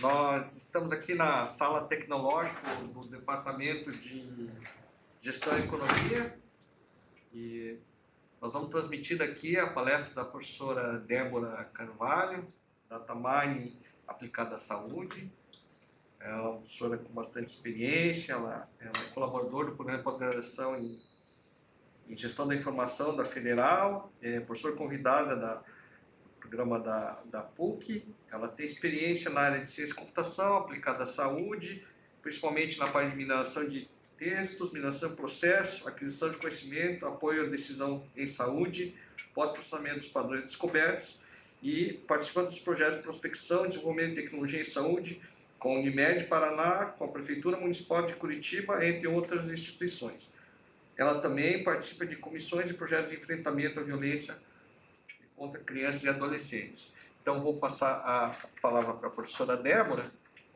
Nós estamos aqui na sala tecnológica do Departamento de Gestão e Economia e nós vamos transmitir daqui a palestra da professora Débora Carvalho, Data Mining aplicada à saúde. É uma professora com bastante experiência, ela é colaboradora do programa de pós-graduação em Gestão da Informação da Federal, é professora convidada do programa da PUC. Ela tem experiência na área de ciência e computação aplicada à saúde, principalmente na parte de mineração de textos, mineração de processo, aquisição de conhecimento, apoio à decisão em saúde, pós-processamento dos padrões descobertos e participando dos projetos de prospecção e desenvolvimento de tecnologia em saúde com a Unimed Paraná, com a Prefeitura Municipal de Curitiba, entre outras instituições. Ela também participa de comissões e projetos de enfrentamento à violência contra crianças e adolescentes. Então, vou passar a palavra para a professora Débora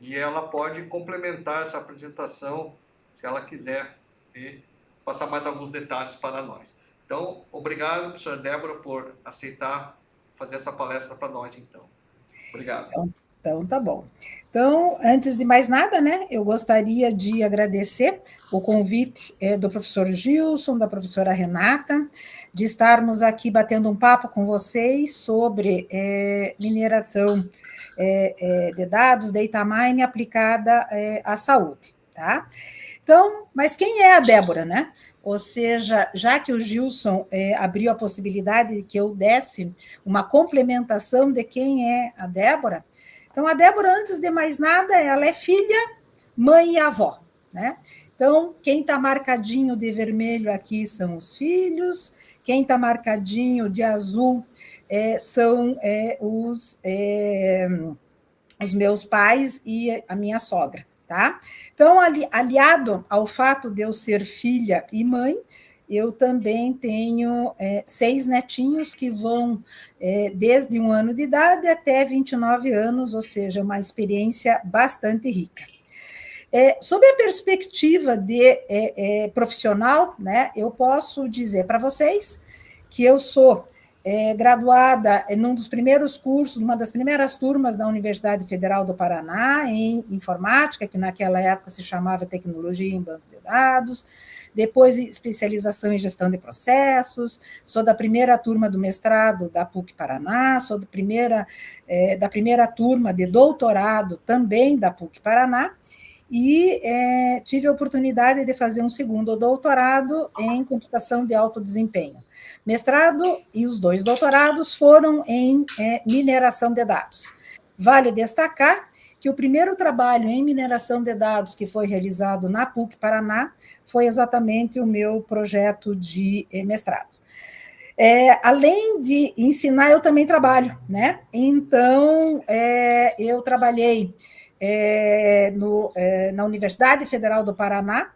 e ela pode complementar essa apresentação, se ela quiser, e passar mais alguns detalhes para nós. Então, obrigado, professora Débora, por aceitar fazer essa palestra para nós, então. Obrigado. Então, tá bom. Então, antes de mais nada, né, eu gostaria de agradecer o convite do professor Gilson, da professora Renata, de estarmos aqui batendo um papo com vocês sobre mineração de dados, data mining aplicada à saúde, tá? Então, mas quem é a Débora, né? Ou seja, já que o Gilson abriu a possibilidade de que eu desse uma complementação de quem é a Débora, então, a Débora, antes de mais nada, ela é filha, mãe e avó, né? Então, quem está marcadinho de vermelho aqui são os filhos, quem está marcadinho de azul são os meus pais e a minha sogra, tá? Então, aliado ao fato de eu ser filha e mãe, eu também tenho 6 netinhos que vão desde 1 ano de idade até 29 anos, ou seja, uma experiência bastante rica. Sob a perspectiva de profissional, né, eu posso dizer para vocês que eu sou graduada num dos primeiros cursos, numa das primeiras turmas da Universidade Federal do Paraná, em informática, que naquela época se chamava Tecnologia em Banco de Dados, depois especialização em gestão de processos, sou da primeira turma do mestrado da PUC Paraná, sou da primeira turma de doutorado também da PUC Paraná, e tive a oportunidade de fazer um segundo doutorado em computação de alto desempenho. Mestrado e os 2 doutorados foram em mineração de dados. Vale destacar que o primeiro trabalho em mineração de dados que foi realizado na PUC Paraná foi exatamente o meu projeto de mestrado. Além de ensinar, eu também trabalho, né? Então, eu trabalhei na Universidade Federal do Paraná,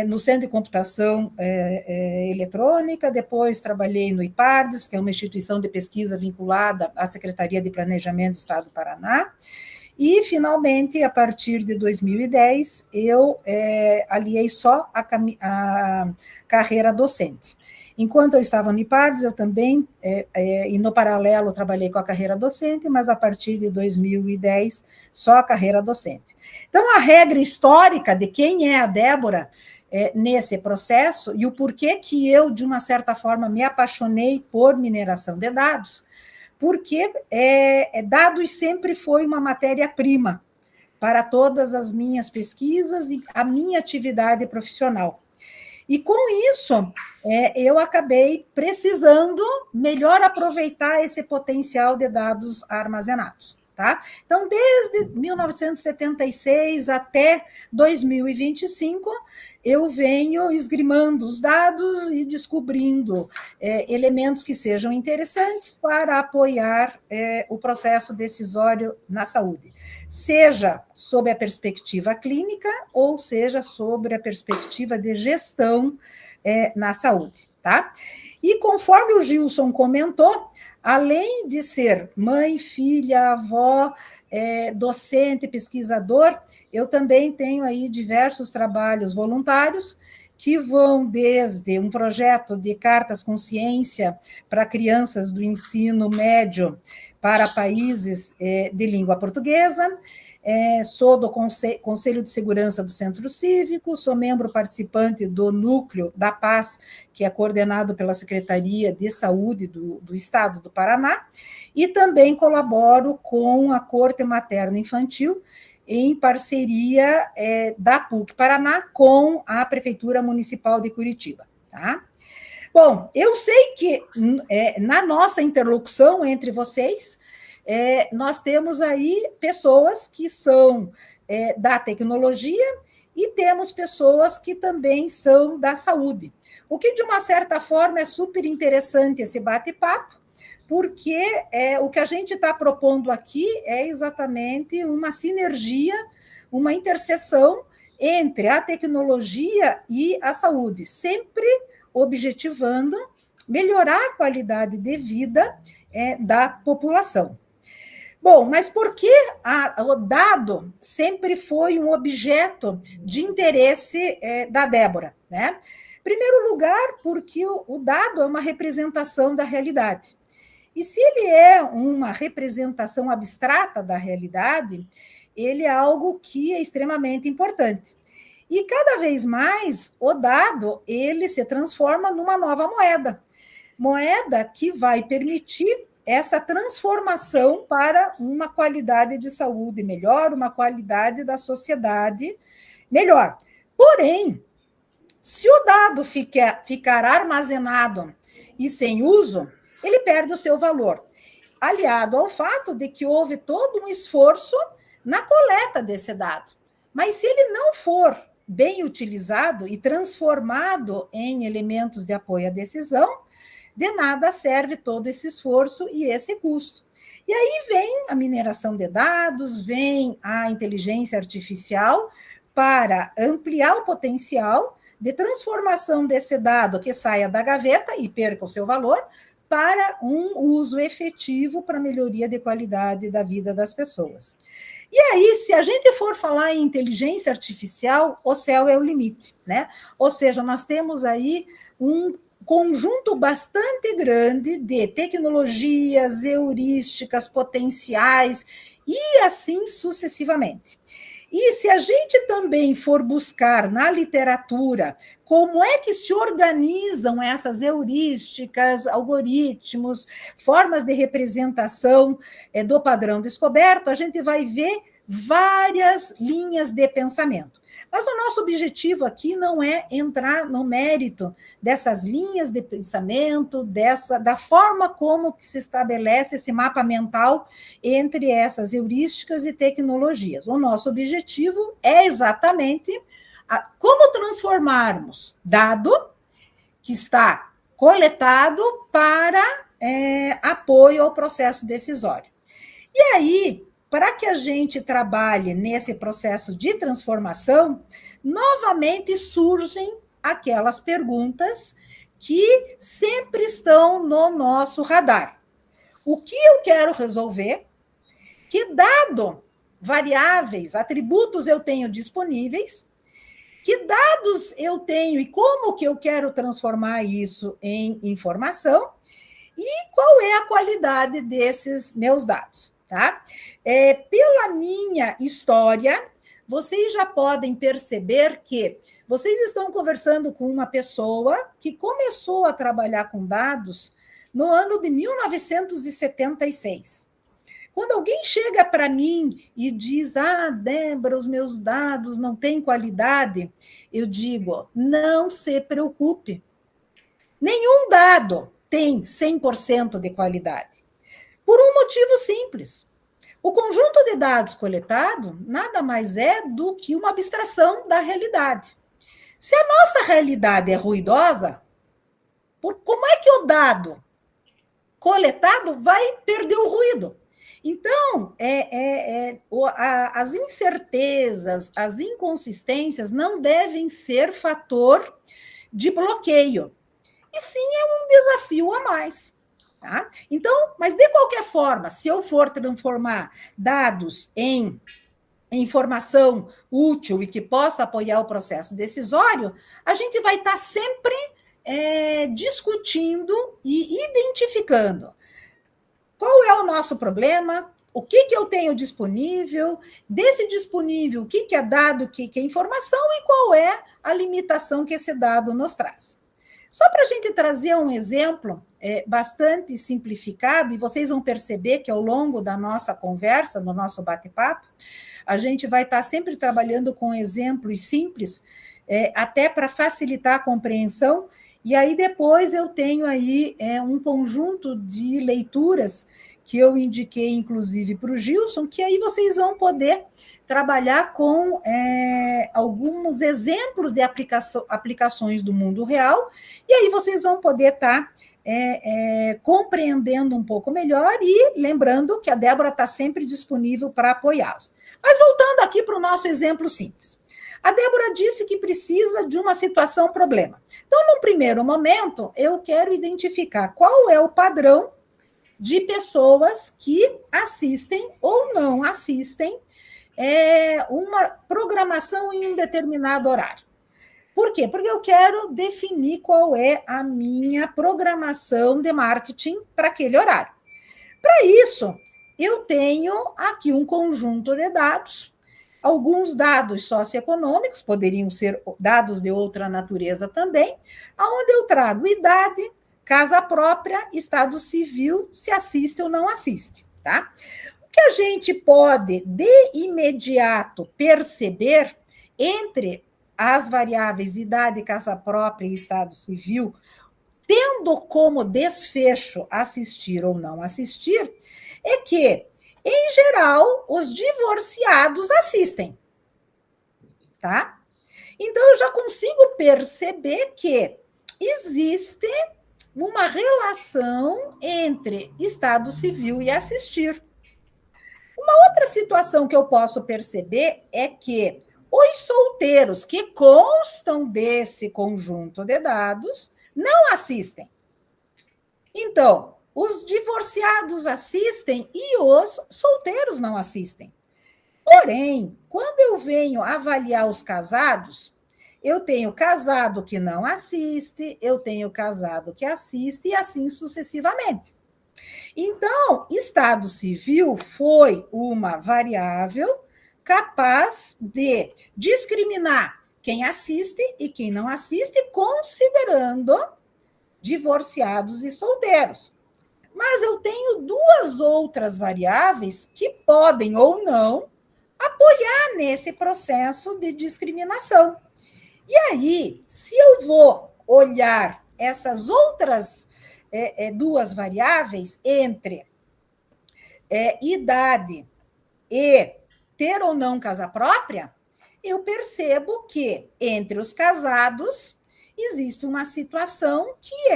no Centro de Computação Eletrônica, depois trabalhei no IPARDES, que é uma instituição de pesquisa vinculada à Secretaria de Planejamento do Estado do Paraná, e, finalmente, a partir de 2010, eu aliei só a carreira docente. Enquanto eu estava no IPARDES, eu também, e no paralelo, trabalhei com a carreira docente, mas a partir de 2010, só a carreira docente. Então, a regra histórica de quem é a Débora nesse processo e o porquê que eu, de uma certa forma, me apaixonei por mineração de dados, porque dados sempre foi uma matéria-prima para todas as minhas pesquisas e a minha atividade profissional. E, com isso, eu acabei precisando melhor aproveitar esse potencial de dados armazenados. Tá? Então, desde 1976 até 2025, eu venho esgrimando os dados e descobrindo elementos que sejam interessantes para apoiar o processo decisório na saúde, seja sob a perspectiva clínica ou seja sobre a perspectiva de gestão na saúde. Tá? E conforme o Gilson comentou, além de ser mãe, filha, avó, docente, pesquisador, eu também tenho aí diversos trabalhos voluntários que vão desde um projeto de cartas consciência para crianças do ensino médio para países de língua portuguesa. Sou do Conselho de Segurança do Centro Cívico, sou membro participante do Núcleo da Paz, que é coordenado pela Secretaria de Saúde do Estado do Paraná, e também colaboro com a Corte Materno-Infantil, em parceria da PUC Paraná com a Prefeitura Municipal de Curitiba. Tá? Bom, eu sei que na nossa interlocução entre vocês, nós temos aí pessoas que são da tecnologia e temos pessoas que também são da saúde. O que, de uma certa forma, é super interessante esse bate-papo, porque o que a gente está propondo aqui é exatamente uma sinergia, uma interseção entre a tecnologia e a saúde, sempre objetivando melhorar a qualidade de vida da população. Bom, mas por que o dado sempre foi um objeto de interesse da Débora, né? Em primeiro lugar, porque o dado é uma representação da realidade. E se ele é uma representação abstrata da realidade, ele é algo que é extremamente importante. E cada vez mais o dado ele se transforma numa nova moeda que vai permitir essa transformação para uma qualidade de saúde melhor, uma qualidade da sociedade melhor. Porém, se o dado ficar armazenado e sem uso, ele perde o seu valor, aliado ao fato de que houve todo um esforço na coleta desse dado. Mas se ele não for bem utilizado e transformado em elementos de apoio à decisão, de nada serve todo esse esforço e esse custo. E aí vem a mineração de dados, vem a inteligência artificial para ampliar o potencial de transformação desse dado que saia da gaveta e perca o seu valor para um uso efetivo para a melhoria de qualidade da vida das pessoas. E aí, se a gente for falar em inteligência artificial, o céu é o limite, né? Ou seja, nós temos aí um conjunto bastante grande de tecnologias, heurísticas, potenciais, e assim sucessivamente. E se a gente também for buscar na literatura como é que se organizam essas heurísticas, algoritmos, formas de representação do padrão descoberto, a gente vai ver várias linhas de pensamento. Mas o nosso objetivo aqui não é entrar no mérito dessas linhas de pensamento, da forma como que se estabelece esse mapa mental entre essas heurísticas e tecnologias. O nosso objetivo é exatamente como transformarmos dado que está coletado para apoio ao processo decisório. E aí, para que a gente trabalhe nesse processo de transformação, novamente surgem aquelas perguntas que sempre estão no nosso radar. O que eu quero resolver? Que dado, variáveis, atributos eu tenho disponíveis? Que dados eu tenho e como que eu quero transformar isso em informação? E qual é a qualidade desses meus dados? Tá? Pela minha história, vocês já podem perceber que vocês estão conversando com uma pessoa que começou a trabalhar com dados no ano de 1976. Quando alguém chega para mim e diz, Débora, os meus dados não têm qualidade, eu digo, não se preocupe. Nenhum dado tem 100% de qualidade. Por um motivo simples. O conjunto de dados coletado nada mais é do que uma abstração da realidade. Se a nossa realidade é ruidosa, como é que o dado coletado vai perder o ruído? Então, as incertezas, as inconsistências não devem ser fator de bloqueio. E sim, é um desafio a mais. Tá? Então, mas de qualquer forma, se eu for transformar dados em informação útil e que possa apoiar o processo decisório, a gente vai estar sempre discutindo e identificando qual é o nosso problema, o que eu tenho disponível, desse disponível, o que é dado, o que é informação e qual é a limitação que esse dado nos traz. Só para a gente trazer um exemplo bastante simplificado, e vocês vão perceber que ao longo da nossa conversa, no nosso bate-papo, a gente vai estar sempre trabalhando com exemplos simples, até para facilitar a compreensão, e aí depois eu tenho aí um conjunto de leituras que eu indiquei, inclusive, para o Gilson, que aí vocês vão poder trabalhar com alguns exemplos de aplicações do mundo real, e aí vocês vão poder estar compreendendo um pouco melhor e lembrando que a Débora está sempre disponível para apoiá-los. Mas voltando aqui para o nosso exemplo simples. A Débora disse que precisa de uma situação-problema. Então, num primeiro momento, eu quero identificar qual é o padrão de pessoas que assistem ou não assistem uma programação em um determinado horário. Por quê? Porque eu quero definir qual é a minha programação de marketing para aquele horário. Para isso, eu tenho aqui um conjunto de dados, alguns dados socioeconômicos, poderiam ser dados de outra natureza também, onde eu trago idade, casa própria, estado civil, se assiste ou não assiste, tá? O que a gente pode, de imediato, perceber entre as variáveis idade, casa própria e estado civil, tendo como desfecho assistir ou não assistir, é que, em geral, os divorciados assistem, tá? Então, eu já consigo perceber que existe uma relação entre estado civil e assistir. Uma outra situação que eu posso perceber é que os solteiros que constam desse conjunto de dados não assistem. Então, os divorciados assistem e os solteiros não assistem. Porém, quando eu venho avaliar os casados, eu tenho casado que não assiste, eu tenho casado que assiste e assim sucessivamente. Então, estado civil foi uma variável capaz de discriminar quem assiste e quem não assiste, considerando divorciados e solteiros. Mas eu tenho duas outras variáveis que podem ou não apoiar nesse processo de discriminação. E aí, se eu vou olhar essas outras duas variáveis entre idade e ter ou não casa própria, eu percebo que entre os casados existe uma situação que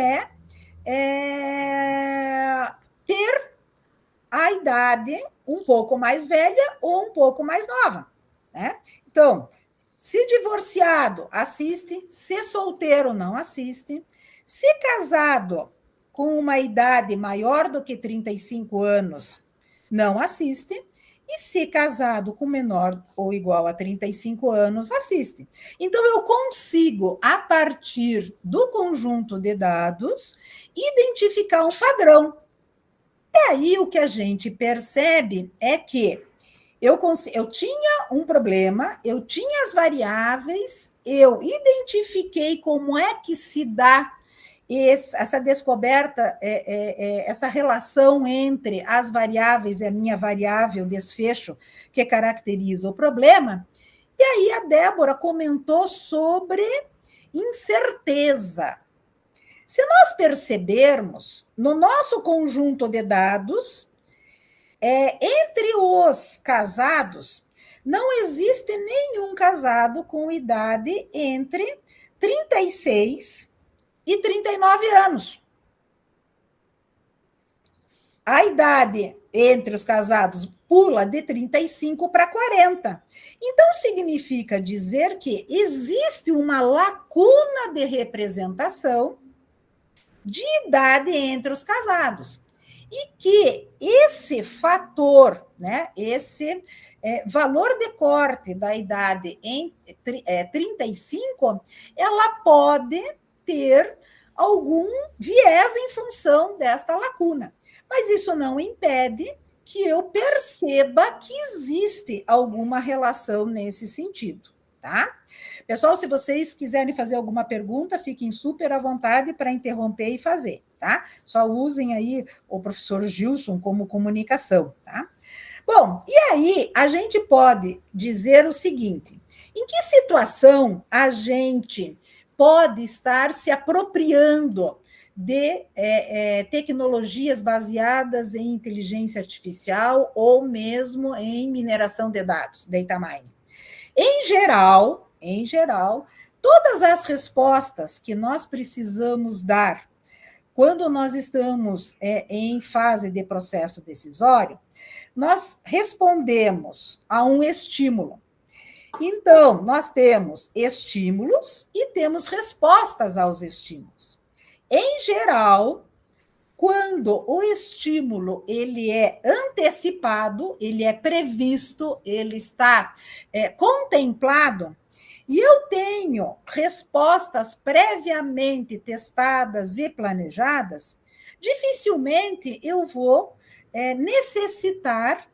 ter a idade um pouco mais velha ou um pouco mais nova, né? Então, se divorciado, assiste, se solteiro, não assiste, se casado com uma idade maior do que 35 anos, não assiste, e se casado com menor ou igual a 35 anos, assiste. Então, eu consigo, a partir do conjunto de dados, identificar um padrão. E aí, o que a gente percebe é que eu tinha um problema, eu tinha as variáveis, eu identifiquei como é que se dá essa descoberta, essa relação entre as variáveis e a minha variável desfecho que caracteriza o problema, e aí a Débora comentou sobre incerteza. Se nós percebermos, no nosso conjunto de dados, entre os casados, não existe nenhum casado com idade entre 36 e 39 anos. A idade entre os casados pula de 35 para 40. Então, significa dizer que existe uma lacuna de representação de idade entre os casados. E que esse fator, né, esse valor de corte da idade em 35, ela pode ter algum viés em função desta lacuna. Mas isso não impede que eu perceba que existe alguma relação nesse sentido, tá? Pessoal, se vocês quiserem fazer alguma pergunta, fiquem super à vontade para interromper e fazer, tá? Só usem aí o professor Gilson como comunicação, tá? Bom, e aí a gente pode dizer o seguinte: em que situação a gente pode estar se apropriando de tecnologias baseadas em inteligência artificial ou mesmo em mineração de dados, data mining? Em geral, todas as respostas que nós precisamos dar quando nós estamos em fase de processo decisório, nós respondemos a um estímulo. Então, nós temos estímulos e temos respostas aos estímulos. Em geral, quando o estímulo ele é antecipado, ele é previsto, ele está contemplado, e eu tenho respostas previamente testadas e planejadas, dificilmente eu vou necessitar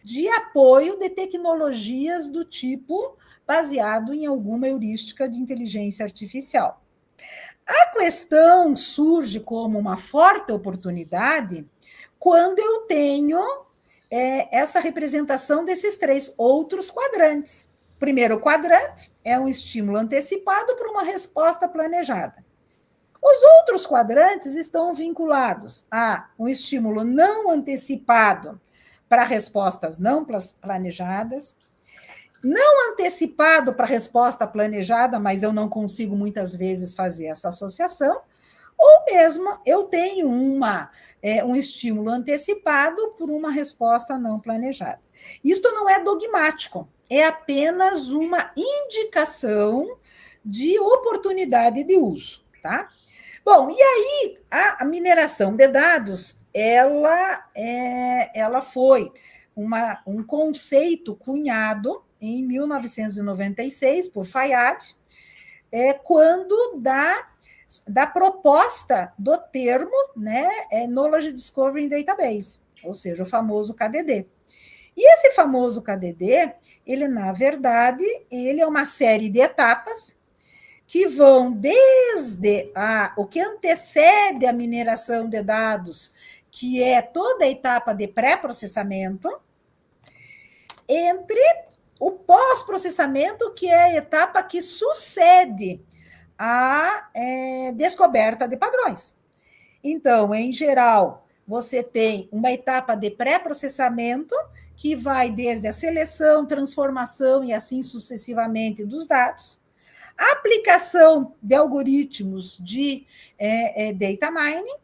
de apoio de tecnologias do tipo baseado em alguma heurística de inteligência artificial. A questão surge como uma forte oportunidade quando eu tenho essa representação desses 3 outros quadrantes. O primeiro quadrante é um estímulo antecipado para uma resposta planejada. Os outros quadrantes estão vinculados a um estímulo não antecipado para respostas não planejadas, não antecipado para resposta planejada, mas eu não consigo muitas vezes fazer essa associação, ou mesmo eu tenho um estímulo antecipado por uma resposta não planejada. Isto não é dogmático, é apenas uma indicação de oportunidade de uso, tá? Bom, e aí a mineração de dados, ela foi um conceito cunhado em 1996 por Fayad, quando da proposta do termo, né, Knowledge Discovery Database, ou seja, o famoso KDD. E esse famoso KDD, ele, na verdade, ele é uma série de etapas que vão desde o que antecede a mineração de dados, que é toda a etapa de pré-processamento, entre o pós-processamento, que é a etapa que sucede à descoberta de padrões. Então, em geral, você tem uma etapa de pré-processamento, que vai desde a seleção, transformação e assim sucessivamente dos dados, a aplicação de algoritmos de data mining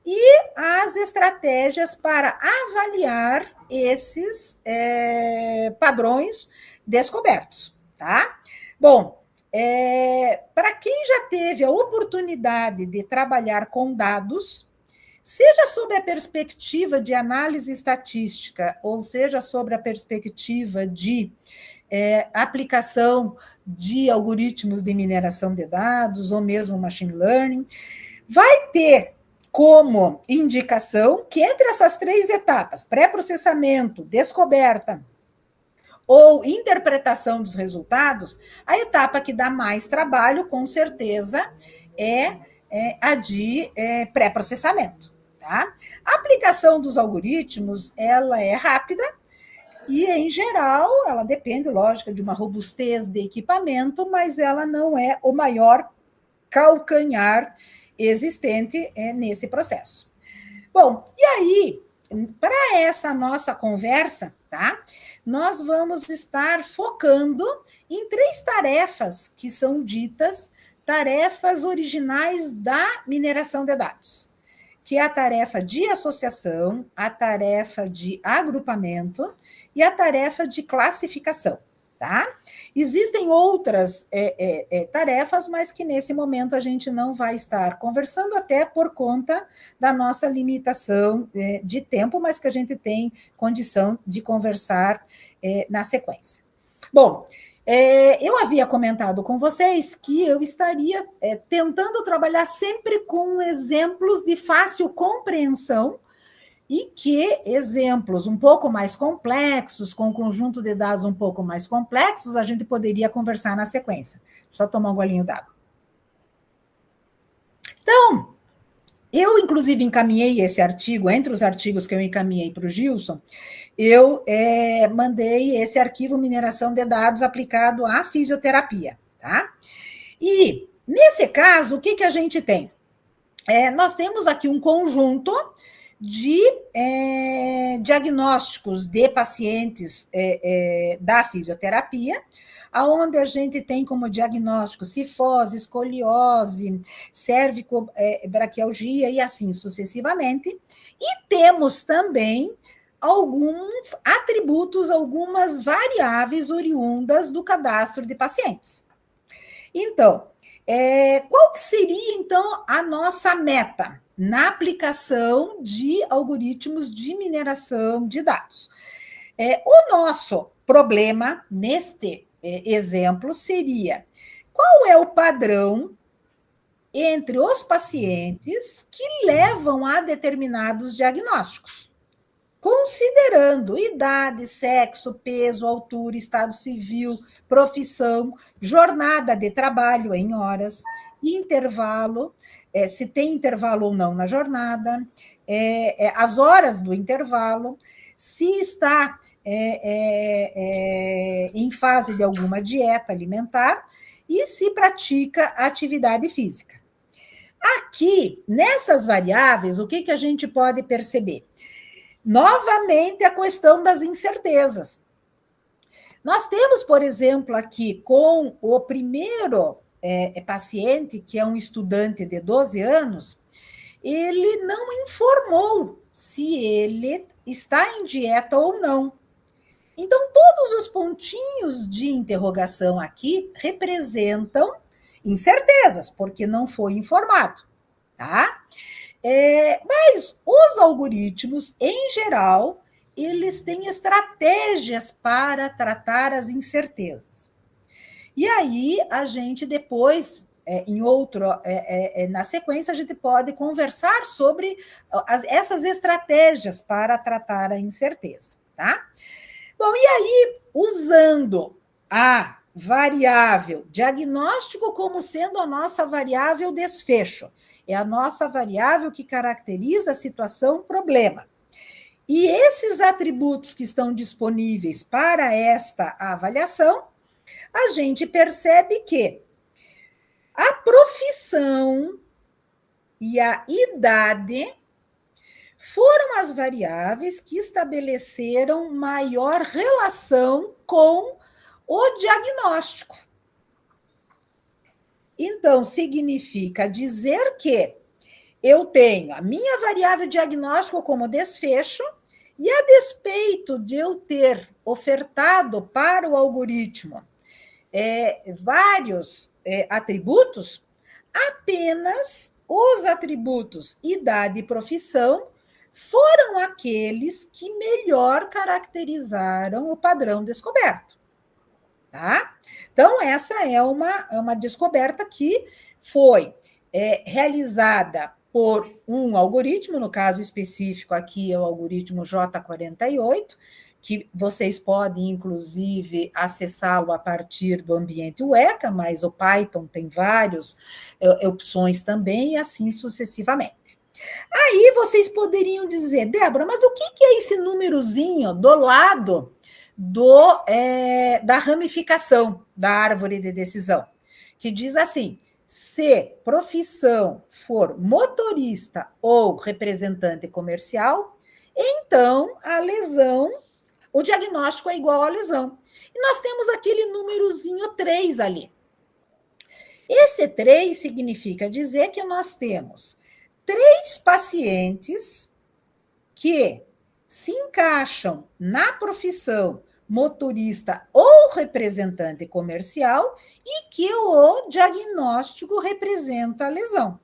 e as estratégias para avaliar esses padrões descobertos, tá? Bom, para quem já teve a oportunidade de trabalhar com dados, seja sob a perspectiva de análise estatística, ou seja sobre a perspectiva de aplicação de algoritmos de mineração de dados, ou mesmo machine learning, vai ter como indicação que entre essas 3 etapas, pré-processamento, descoberta ou interpretação dos resultados, a etapa que dá mais trabalho, com certeza, é a de pré-processamento. Tá? A aplicação dos algoritmos, ela é rápida, e, em geral, ela depende, lógico, de uma robustez de equipamento, mas ela não é o maior calcanhar existente nesse processo. Bom, e aí, para essa nossa conversa, tá? Nós vamos estar focando em 3 tarefas que são ditas tarefas originais da mineração de dados, que é a tarefa de associação, a tarefa de agrupamento e a tarefa de classificação, tá? Existem outras tarefas, mas que nesse momento a gente não vai estar conversando, até por conta da nossa limitação de tempo, mas que a gente tem condição de conversar na sequência. Bom, eu havia comentado com vocês que eu estaria tentando trabalhar sempre com exemplos de fácil compreensão, e que exemplos um pouco mais complexos, com um conjunto de dados um pouco mais complexos, a gente poderia conversar na sequência. Só tomar um golinho d'água. Então, eu, inclusive, encaminhei esse artigo, entre os artigos que eu encaminhei para o Gilson, eu mandei esse arquivo Mineração de Dados aplicado à fisioterapia, tá? E, nesse caso, o que a gente tem? Nós temos aqui um conjunto de diagnósticos de pacientes da fisioterapia, onde a gente tem como diagnóstico cifose, escoliose, cervicobraquialgia e assim sucessivamente. E temos também alguns atributos, algumas variáveis oriundas do cadastro de pacientes. Então, qual que seria, então, a nossa meta na aplicação de algoritmos de mineração de dados? O nosso problema, neste exemplo, seria qual é o padrão entre os pacientes que levam a determinados diagnósticos, considerando idade, sexo, peso, altura, estado civil, profissão, jornada de trabalho em horas, intervalo, se tem intervalo ou não na jornada, as horas do intervalo, se está em fase de alguma dieta alimentar e se pratica atividade física. Aqui, nessas variáveis, o que a gente pode perceber? Novamente, a questão das incertezas. Nós temos, por exemplo, aqui com o primeiro paciente, que é um estudante de 12 anos, ele não informou se ele está em dieta ou não. Então, todos os pontinhos de interrogação aqui representam incertezas, porque não foi informado, tá? Mas os algoritmos, em geral, eles têm estratégias para tratar as incertezas. E aí, a gente depois, na sequência, a gente pode conversar sobre essas estratégias para tratar a incerteza, tá? Bom, e aí, usando a variável diagnóstico como sendo a nossa variável desfecho, é a nossa variável que caracteriza a situação problema. E esses atributos que estão disponíveis para esta avaliação, a gente percebe que a profissão e a idade foram as variáveis que estabeleceram maior relação com o diagnóstico. Então, significa dizer que eu tenho a minha variável diagnóstico como desfecho, e a despeito de eu ter ofertado para o algoritmo vários atributos, apenas os atributos idade e profissão foram aqueles que melhor caracterizaram o padrão descoberto. Tá? Então, essa é uma descoberta que foi realizada por um algoritmo, no caso específico aqui é o algoritmo J48, que vocês podem, inclusive, acessá-lo a partir do ambiente UECA, mas o Python tem várias opções também, e assim sucessivamente. Aí vocês poderiam dizer, Débora, mas o que é esse númerozinho do lado da ramificação da árvore de decisão? Que diz assim, se profissão for motorista ou representante comercial, então a lesão, o diagnóstico é igual à lesão. E nós temos aquele númerozinho 3 ali. Esse 3 significa dizer que nós temos 3 pacientes que se encaixam na profissão motorista ou representante comercial e que o diagnóstico representa a lesão.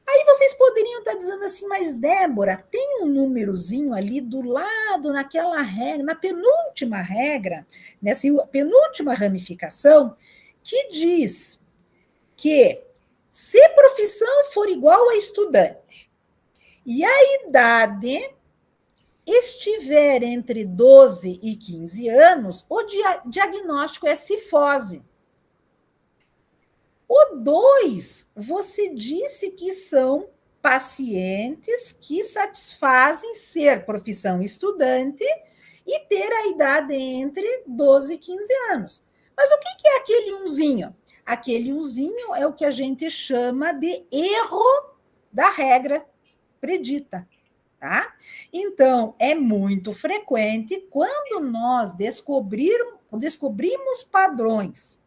Aí vocês poderiam estar dizendo assim, mas Débora, tem um númerozinho ali do lado, naquela regra, na penúltima regra, nessa penúltima ramificação, que diz que se profissão for igual a estudante e a idade estiver entre 12 e 15 anos, o diagnóstico é cifose. O 2, você disse que são pacientes que satisfazem ser profissão estudante e ter a idade entre 12 e 15 anos. Mas o que é aquele umzinho? Aquele umzinho é o que a gente chama de erro da regra predita. Tá? Então, é muito frequente quando nós descobrimos padrões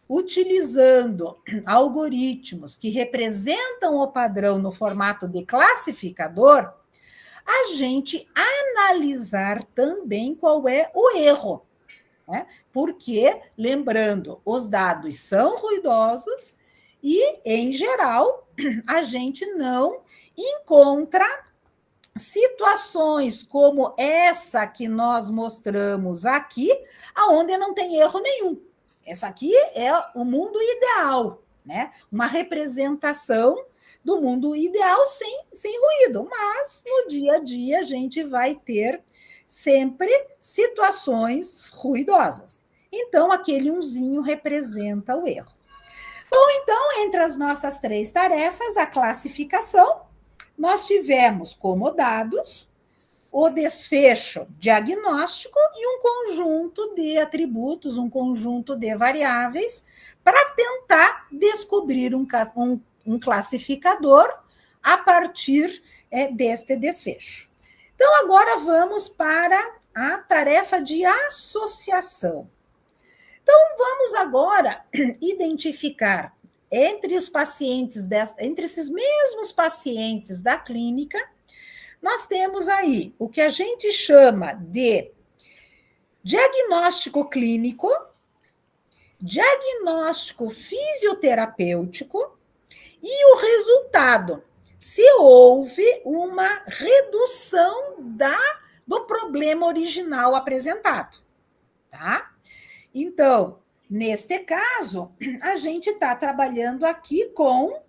utilizando algoritmos que representam o padrão no formato de classificador, a gente analisar também qual é o erro. Né? Porque, lembrando, os dados são ruidosos e, em geral, a gente não encontra situações como essa que nós mostramos aqui, aonde não tem erro nenhum. Essa aqui é o mundo ideal, né? Uma representação do mundo ideal sem ruído, mas no dia a dia a gente vai ter sempre situações ruidosas. Então, aquele umzinho representa o erro. Bom, então, entre as nossas 3 tarefas, a classificação, nós tivemos como dados o desfecho diagnóstico e um conjunto de atributos, um conjunto de variáveis, para tentar descobrir um classificador a partir deste desfecho. Então, agora vamos para a tarefa de associação. Então, vamos agora identificar entre os pacientes, entre esses mesmos pacientes da clínica, nós temos aí o que a gente chama de diagnóstico clínico, diagnóstico fisioterapêutico e o resultado, se houve uma redução do problema original apresentado, tá? Então, neste caso, a gente está trabalhando aqui com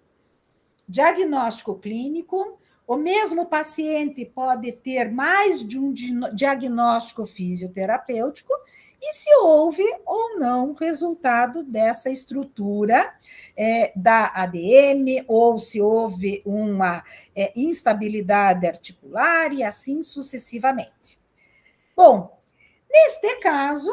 diagnóstico clínico. O mesmo paciente pode ter mais de um diagnóstico fisioterapêutico e se houve ou não resultado dessa estrutura da ADM, ou se houve uma instabilidade articular e assim sucessivamente. Bom, neste caso,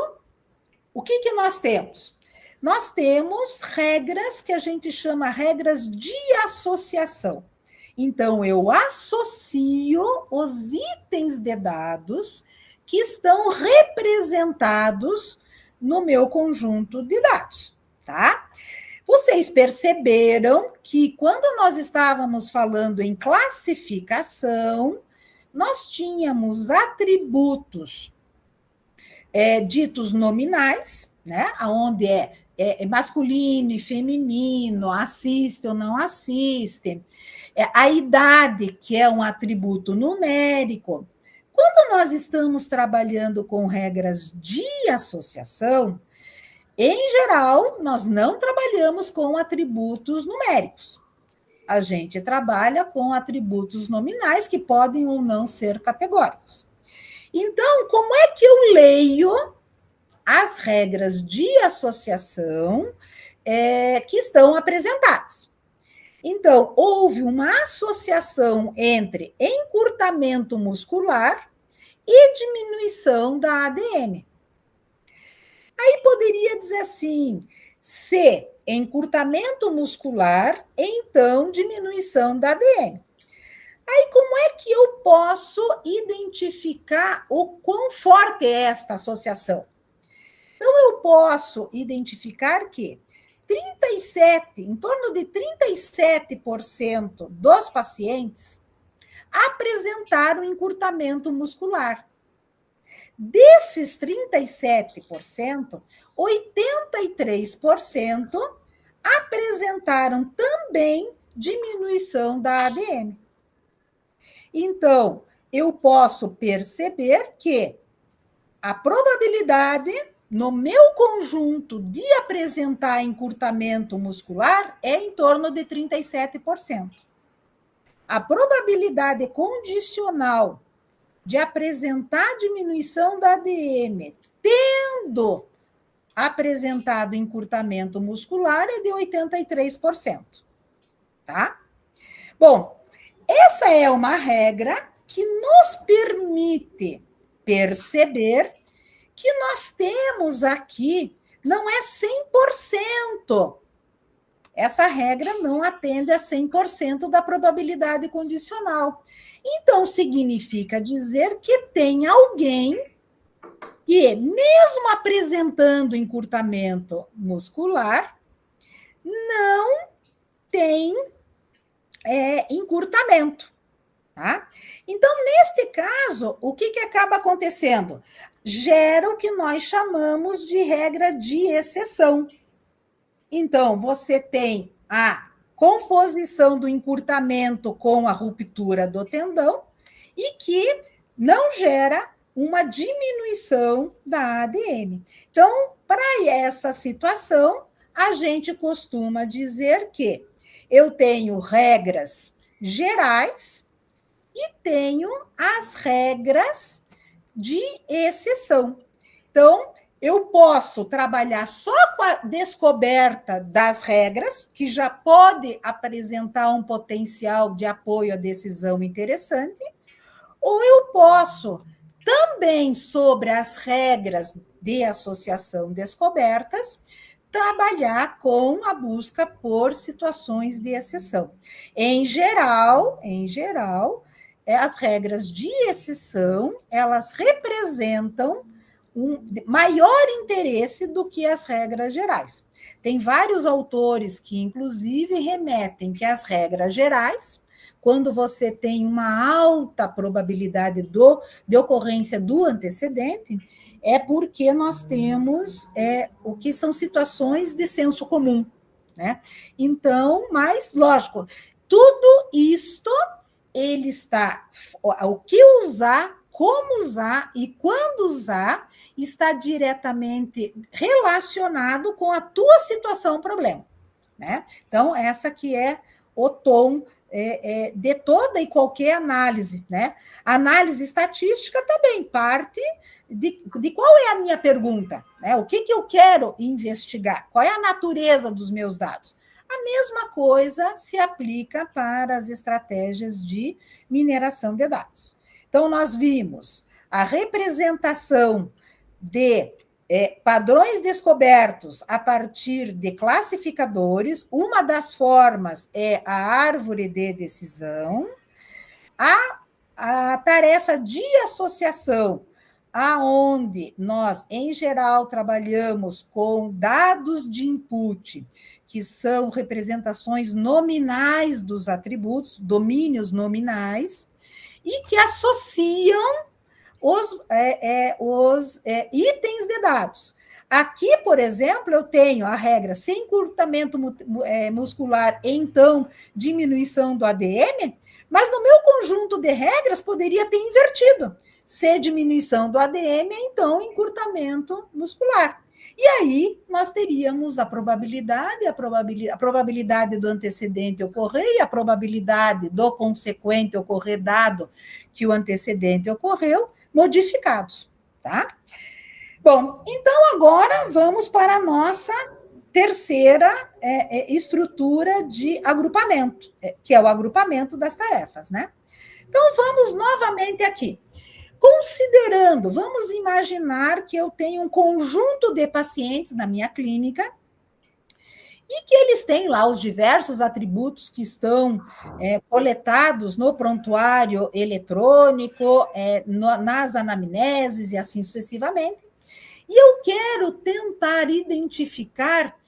o que nós temos? Nós temos regras que a gente chama regras de associação. Então, eu associo os itens de dados que estão representados no meu conjunto de dados, tá? Vocês perceberam que quando nós estávamos falando em classificação, nós tínhamos atributos ditos nominais, né? Onde é masculino e feminino, assiste ou não assiste, a idade, que é um atributo numérico. Quando nós estamos trabalhando com regras de associação, em geral, nós não trabalhamos com atributos numéricos. A gente trabalha com atributos nominais que podem ou não ser categóricos. Então, como é que eu leio as regras de associação que estão apresentadas? Então, houve uma associação entre encurtamento muscular e diminuição da ADM. Aí poderia dizer assim, se encurtamento muscular, então diminuição da ADM. Aí, como é que eu posso identificar o quão forte é esta associação? Então, eu posso identificar que em torno de 37% dos pacientes apresentaram encurtamento muscular. Desses 37%, 83% apresentaram também diminuição da ADM. Então, eu posso perceber que a probabilidade, no meu conjunto, de apresentar encurtamento muscular é em torno de 37%. A probabilidade condicional de apresentar diminuição da ADM, tendo apresentado encurtamento muscular, é de 83%. Tá? Bom, essa é uma regra que nos permite perceber que nós temos aqui, não é 100%. Essa regra não atende a 100% da probabilidade condicional. Então, significa dizer que tem alguém que, mesmo apresentando encurtamento muscular, não tem encurtamento. Tá? Então, neste caso, o que acaba acontecendo? Gera o que nós chamamos de regra de exceção. Então, você tem a composição do encurtamento com a ruptura do tendão e que não gera uma diminuição da ADM. Então, para essa situação, a gente costuma dizer que eu tenho regras gerais e tenho as regras de exceção. Então, eu posso trabalhar só com a descoberta das regras, que já pode apresentar um potencial de apoio à decisão interessante, ou eu posso também, sobre as regras de associação descobertas, trabalhar com a busca por situações de exceção. Em geral, as regras de exceção, elas representam um maior interesse do que as regras gerais. Tem vários autores que, inclusive, remetem que as regras gerais, quando você tem uma alta probabilidade de ocorrência do antecedente, é porque nós temos o que são situações de senso comum, né? Então, mas, lógico, tudo isto, ele está, o que usar, como usar e quando usar, está diretamente relacionado com a tua situação problema, né? Então, essa que é o tom de toda e qualquer análise, né? A análise estatística também parte de qual é a minha pergunta, né? O que eu quero investigar? Qual é a natureza dos meus dados? A mesma coisa se aplica para as estratégias de mineração de dados. Então, nós vimos a representação de padrões descobertos a partir de classificadores. Uma das formas é a árvore de decisão. A tarefa de associação, aonde nós, em geral, trabalhamos com dados de input, que são representações nominais dos atributos, domínios nominais, e que associam os itens de dados. Aqui, por exemplo, eu tenho a regra sem encurtamento muscular, então diminuição do ADM, mas no meu conjunto de regras poderia ter invertido. Se diminuição do ADM, então encurtamento muscular. E aí nós teríamos a probabilidade do antecedente ocorrer e a probabilidade do consequente ocorrer, dado que o antecedente ocorreu, modificados, tá? Bom, então agora vamos para a nossa terceira estrutura de agrupamento, que é o agrupamento das tarefas, né? Então vamos novamente aqui. Considerando, vamos imaginar que eu tenho um conjunto de pacientes na minha clínica e que eles têm lá os diversos atributos que estão coletados no prontuário eletrônico, nas anamneses e assim sucessivamente. E eu quero tentar identificar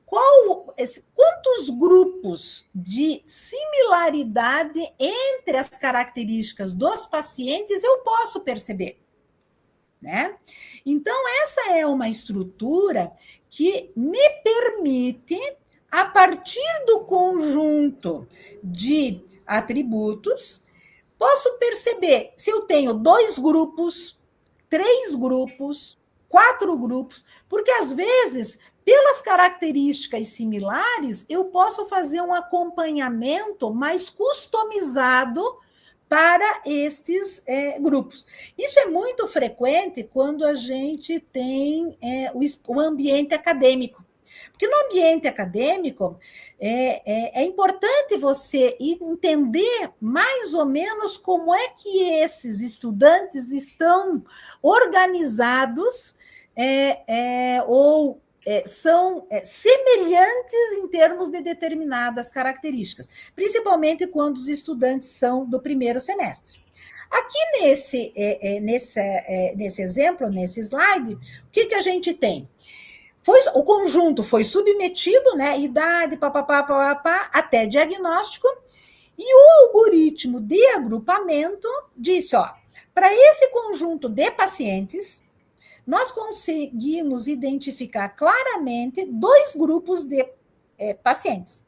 quantos grupos de similaridade entre as características dos pacientes eu posso perceber. né? Então, essa é uma estrutura que me permite, a partir do conjunto de atributos, posso perceber se eu tenho 2 grupos, 3 grupos, 4 grupos, porque às vezes, pelas características similares, eu posso fazer um acompanhamento mais customizado para estes grupos. Isso é muito frequente quando a gente tem o ambiente acadêmico. Porque no ambiente acadêmico, é importante você entender mais ou menos como é que esses estudantes estão organizados ou são semelhantes em termos de determinadas características, principalmente quando os estudantes são do primeiro semestre. Aqui nesse exemplo, nesse slide, o que a gente tem? O conjunto foi submetido, né, idade, papapá, até diagnóstico, e o algoritmo de agrupamento disse, para esse conjunto de pacientes, nós conseguimos identificar claramente 2 grupos de pacientes.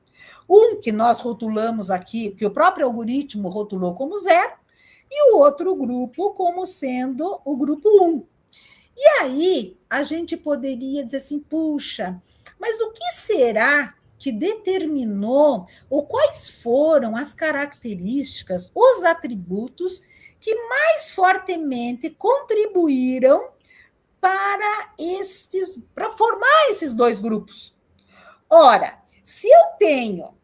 Um que nós rotulamos aqui, que o próprio algoritmo rotulou como 0, e o outro grupo como sendo o grupo 1. E aí, a gente poderia dizer assim, puxa, mas o que será que determinou, ou quais foram as características, os atributos que mais fortemente contribuíram para formar esses 2 grupos? Ora, se eu tenho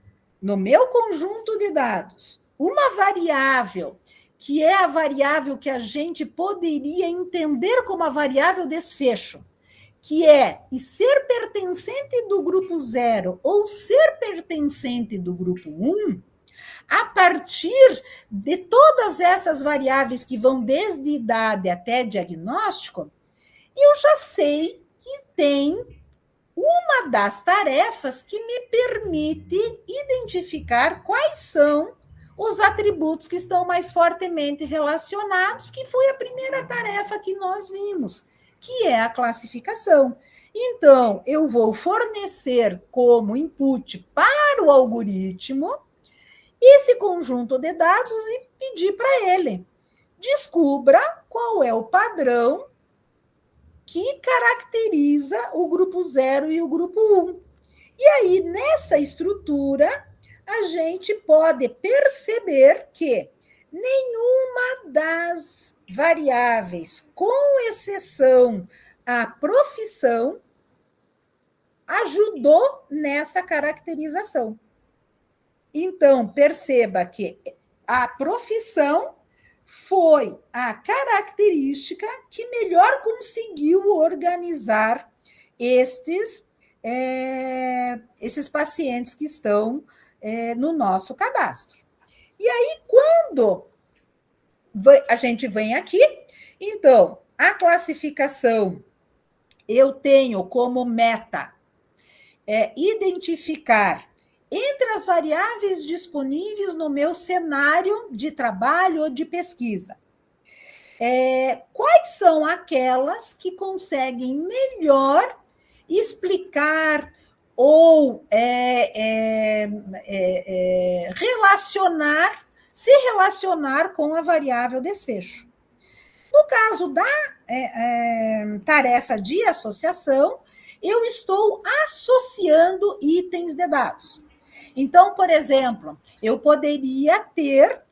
no meu conjunto de dados uma variável que é a variável que a gente poderia entender como a variável desfecho, que é ser pertencente do grupo 0 ou ser pertencente do grupo 1, a partir de todas essas variáveis que vão desde idade até diagnóstico, eu já sei que tem uma das tarefas que me permite identificar quais são os atributos que estão mais fortemente relacionados, que foi a primeira tarefa que nós vimos, que é a classificação. Então, eu vou fornecer como input para o algoritmo esse conjunto de dados e pedir para ele, descubra qual é o padrão que caracteriza o grupo 0 e o grupo 1. E aí, nessa estrutura, a gente pode perceber que nenhuma das variáveis, com exceção a profissão, ajudou nessa caracterização. Então, perceba que a profissão foi a característica que melhor conseguiu organizar esses pacientes que estão no nosso cadastro. E aí, quando a gente vem aqui, então, a classificação eu tenho como meta identificar entre as variáveis disponíveis no meu cenário de trabalho ou de pesquisa, quais são aquelas que conseguem melhor explicar ou se relacionar com a variável desfecho. No caso da tarefa de associação, eu estou associando itens de dados. Então, por exemplo, eu poderia ter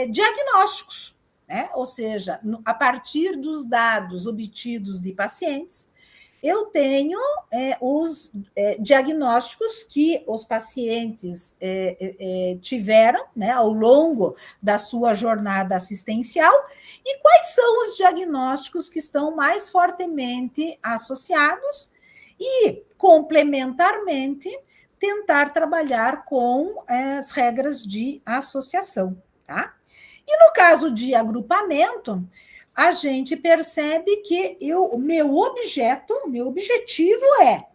diagnósticos, né? Ou seja, a partir dos dados obtidos de pacientes, eu tenho os diagnósticos que os pacientes tiveram, né, ao longo da sua jornada assistencial, e quais são os diagnósticos que estão mais fortemente associados, e, complementarmente, tentar trabalhar com as regras de associação, tá? E no caso de agrupamento, a gente percebe que o meu objetivo é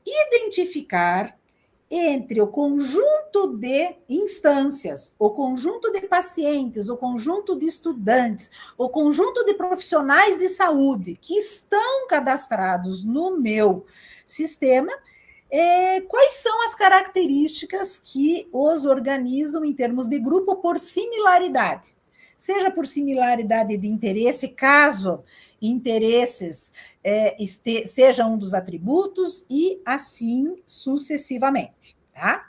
identificar entre o conjunto de instâncias, o conjunto de pacientes, o conjunto de estudantes, o conjunto de profissionais de saúde que estão cadastrados no meu sistema, quais são as características que os organizam em termos de grupo por similaridade? Seja por similaridade de interesse, caso interesses seja um dos atributos, e assim sucessivamente, tá?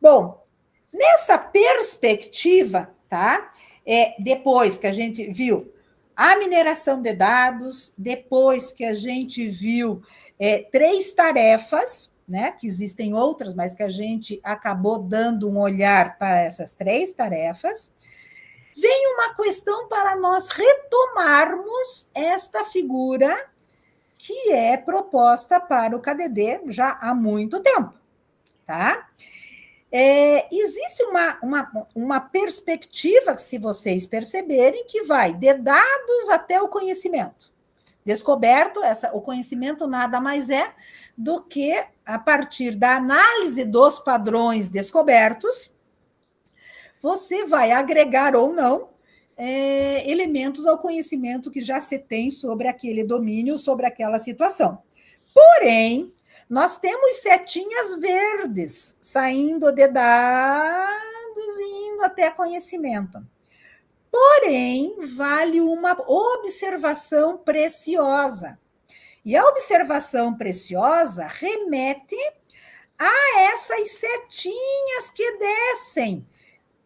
Bom, nessa perspectiva, tá? Depois que a gente viu a mineração de dados, depois que a gente viu 3 tarefas, né, que existem outras, mas que a gente acabou dando um olhar para essas 3 tarefas, vem uma questão para nós retomarmos esta figura que é proposta para o KDD já há muito tempo, tá? Existe uma perspectiva, se vocês perceberem, que vai de dados até o conhecimento. Descoberto, o conhecimento nada mais é do que, a partir da análise dos padrões descobertos, você vai agregar ou não elementos ao conhecimento que já se tem sobre aquele domínio, sobre aquela situação. Porém, nós temos setinhas verdes saindo de dados e indo até conhecimento. Porém, vale uma observação preciosa. E a observação preciosa remete a essas setinhas que descem.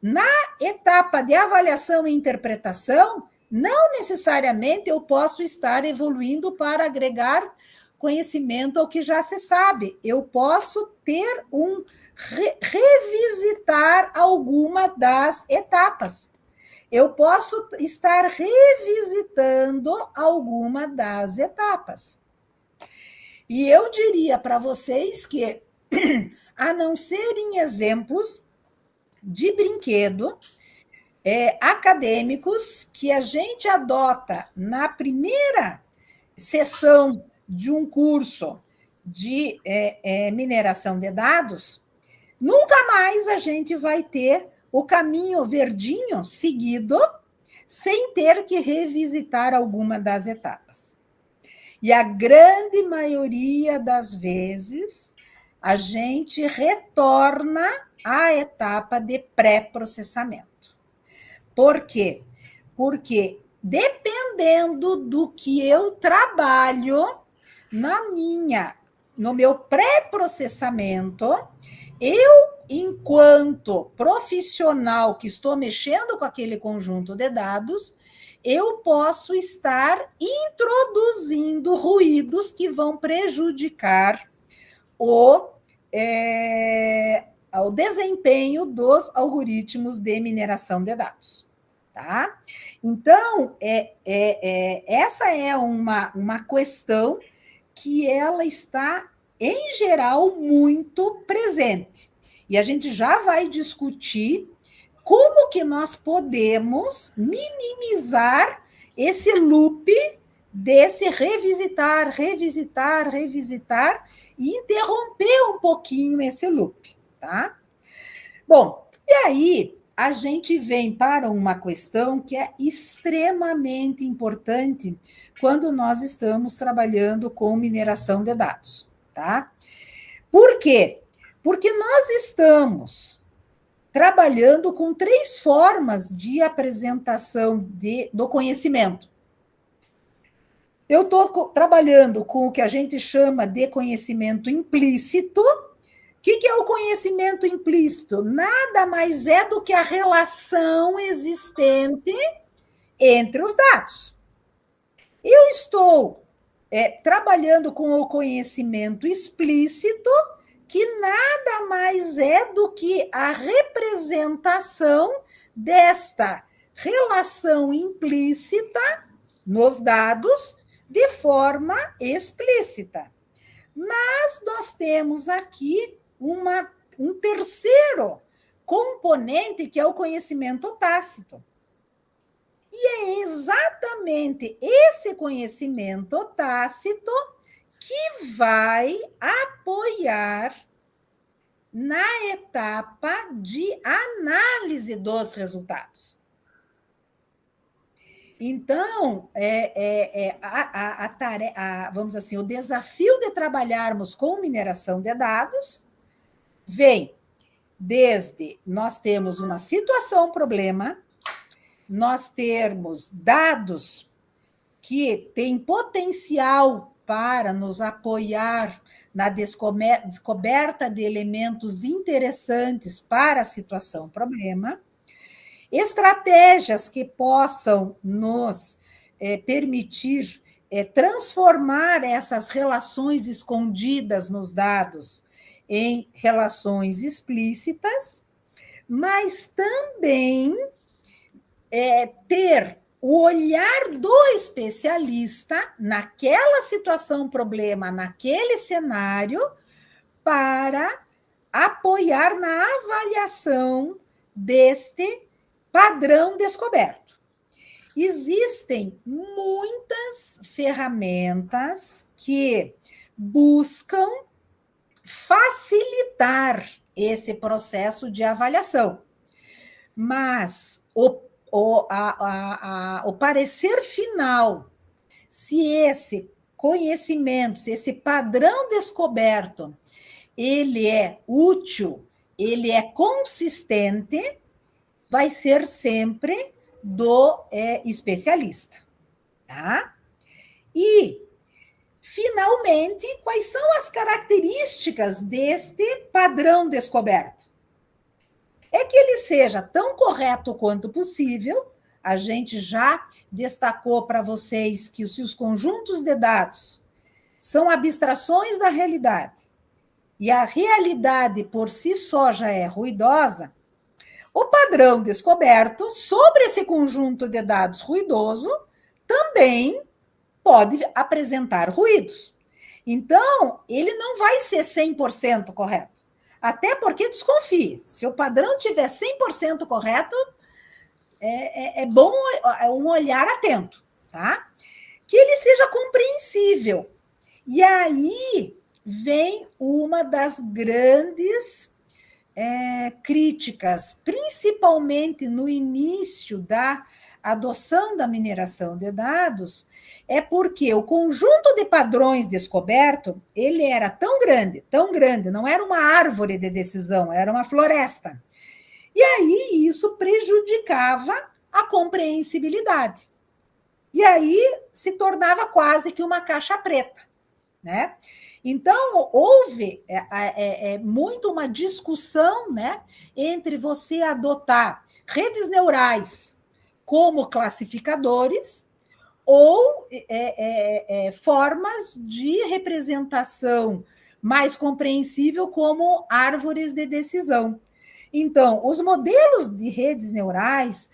Na etapa de avaliação e interpretação, não necessariamente eu posso estar evoluindo para agregar conhecimento ao que já se sabe. Eu posso ter revisitar alguma das etapas. Eu posso estar revisitando alguma das etapas. E eu diria para vocês que, a não serem exemplos de brinquedo acadêmicos que a gente adota na primeira sessão de um curso de mineração de dados, nunca mais a gente vai ter o caminho verdinho seguido sem ter que revisitar alguma das etapas. E a grande maioria das vezes, a gente retorna à etapa de pré-processamento. Por quê? Porque, dependendo do que eu trabalho no meu pré-processamento, eu, enquanto profissional que estou mexendo com aquele conjunto de dados, eu posso estar introduzindo ruídos que vão prejudicar o desempenho dos algoritmos de mineração de dados. Tá? Então, essa é uma questão que ela está, em geral, muito presente. E a gente já vai discutir como que nós podemos minimizar esse loop desse revisitar, revisitar, revisitar e interromper um pouquinho esse loop, tá? Bom, e aí a gente vem para uma questão que é extremamente importante quando nós estamos trabalhando com mineração de dados, tá? Por quê? Porque nós estamos trabalhando com 3 formas de apresentação do conhecimento. Eu estou trabalhando com o que a gente chama de conhecimento implícito. O que é o conhecimento implícito? Nada mais é do que a relação existente entre os dados. Eu estou trabalhando com o conhecimento explícito, que nada mais é do que a representação desta relação implícita nos dados de forma explícita. Mas nós temos aqui um terceiro componente, que é o conhecimento tácito. E é exatamente esse conhecimento tácito que vai apoiar na etapa de análise dos resultados. Então, vamos assim, o desafio de trabalharmos com mineração de dados vem desde nós temos uma situação, problema, nós termos dados que têm potencial para nos apoiar na descoberta de elementos interessantes para a situação, problema, estratégias que possam nos permitir transformar essas relações escondidas nos dados em relações explícitas, mas também ter o olhar do especialista naquela situação, problema, naquele cenário, para apoiar na avaliação deste padrão descoberto. Existem muitas ferramentas que buscam facilitar esse processo de avaliação, mas o parecer final, se esse conhecimento, se esse padrão descoberto, ele é útil, ele é consistente, vai ser sempre do especialista, tá? E, finalmente, quais são as características deste padrão descoberto? É que ele seja tão correto quanto possível. A gente já destacou para vocês que se os conjuntos de dados são abstrações da realidade e a realidade por si só já é ruidosa, o padrão descoberto sobre esse conjunto de dados ruidoso também pode apresentar ruídos. Então, ele não vai ser 100% correto. Até porque, desconfie, se o padrão tiver 100% correto, é bom um olhar atento, tá? Que ele seja compreensível. E aí vem uma das grandes críticas, principalmente no início da adoção da mineração de dados, é porque o conjunto de padrões descoberto, ele era tão grande, não era uma árvore de decisão, era uma floresta. E aí isso prejudicava a compreensibilidade. E aí se tornava quase que uma caixa preta, né? Então, houve muito uma discussão, né, entre você adotar redes neurais como classificadores ou formas de representação mais compreensível como árvores de decisão. Então, os modelos de redes neurais,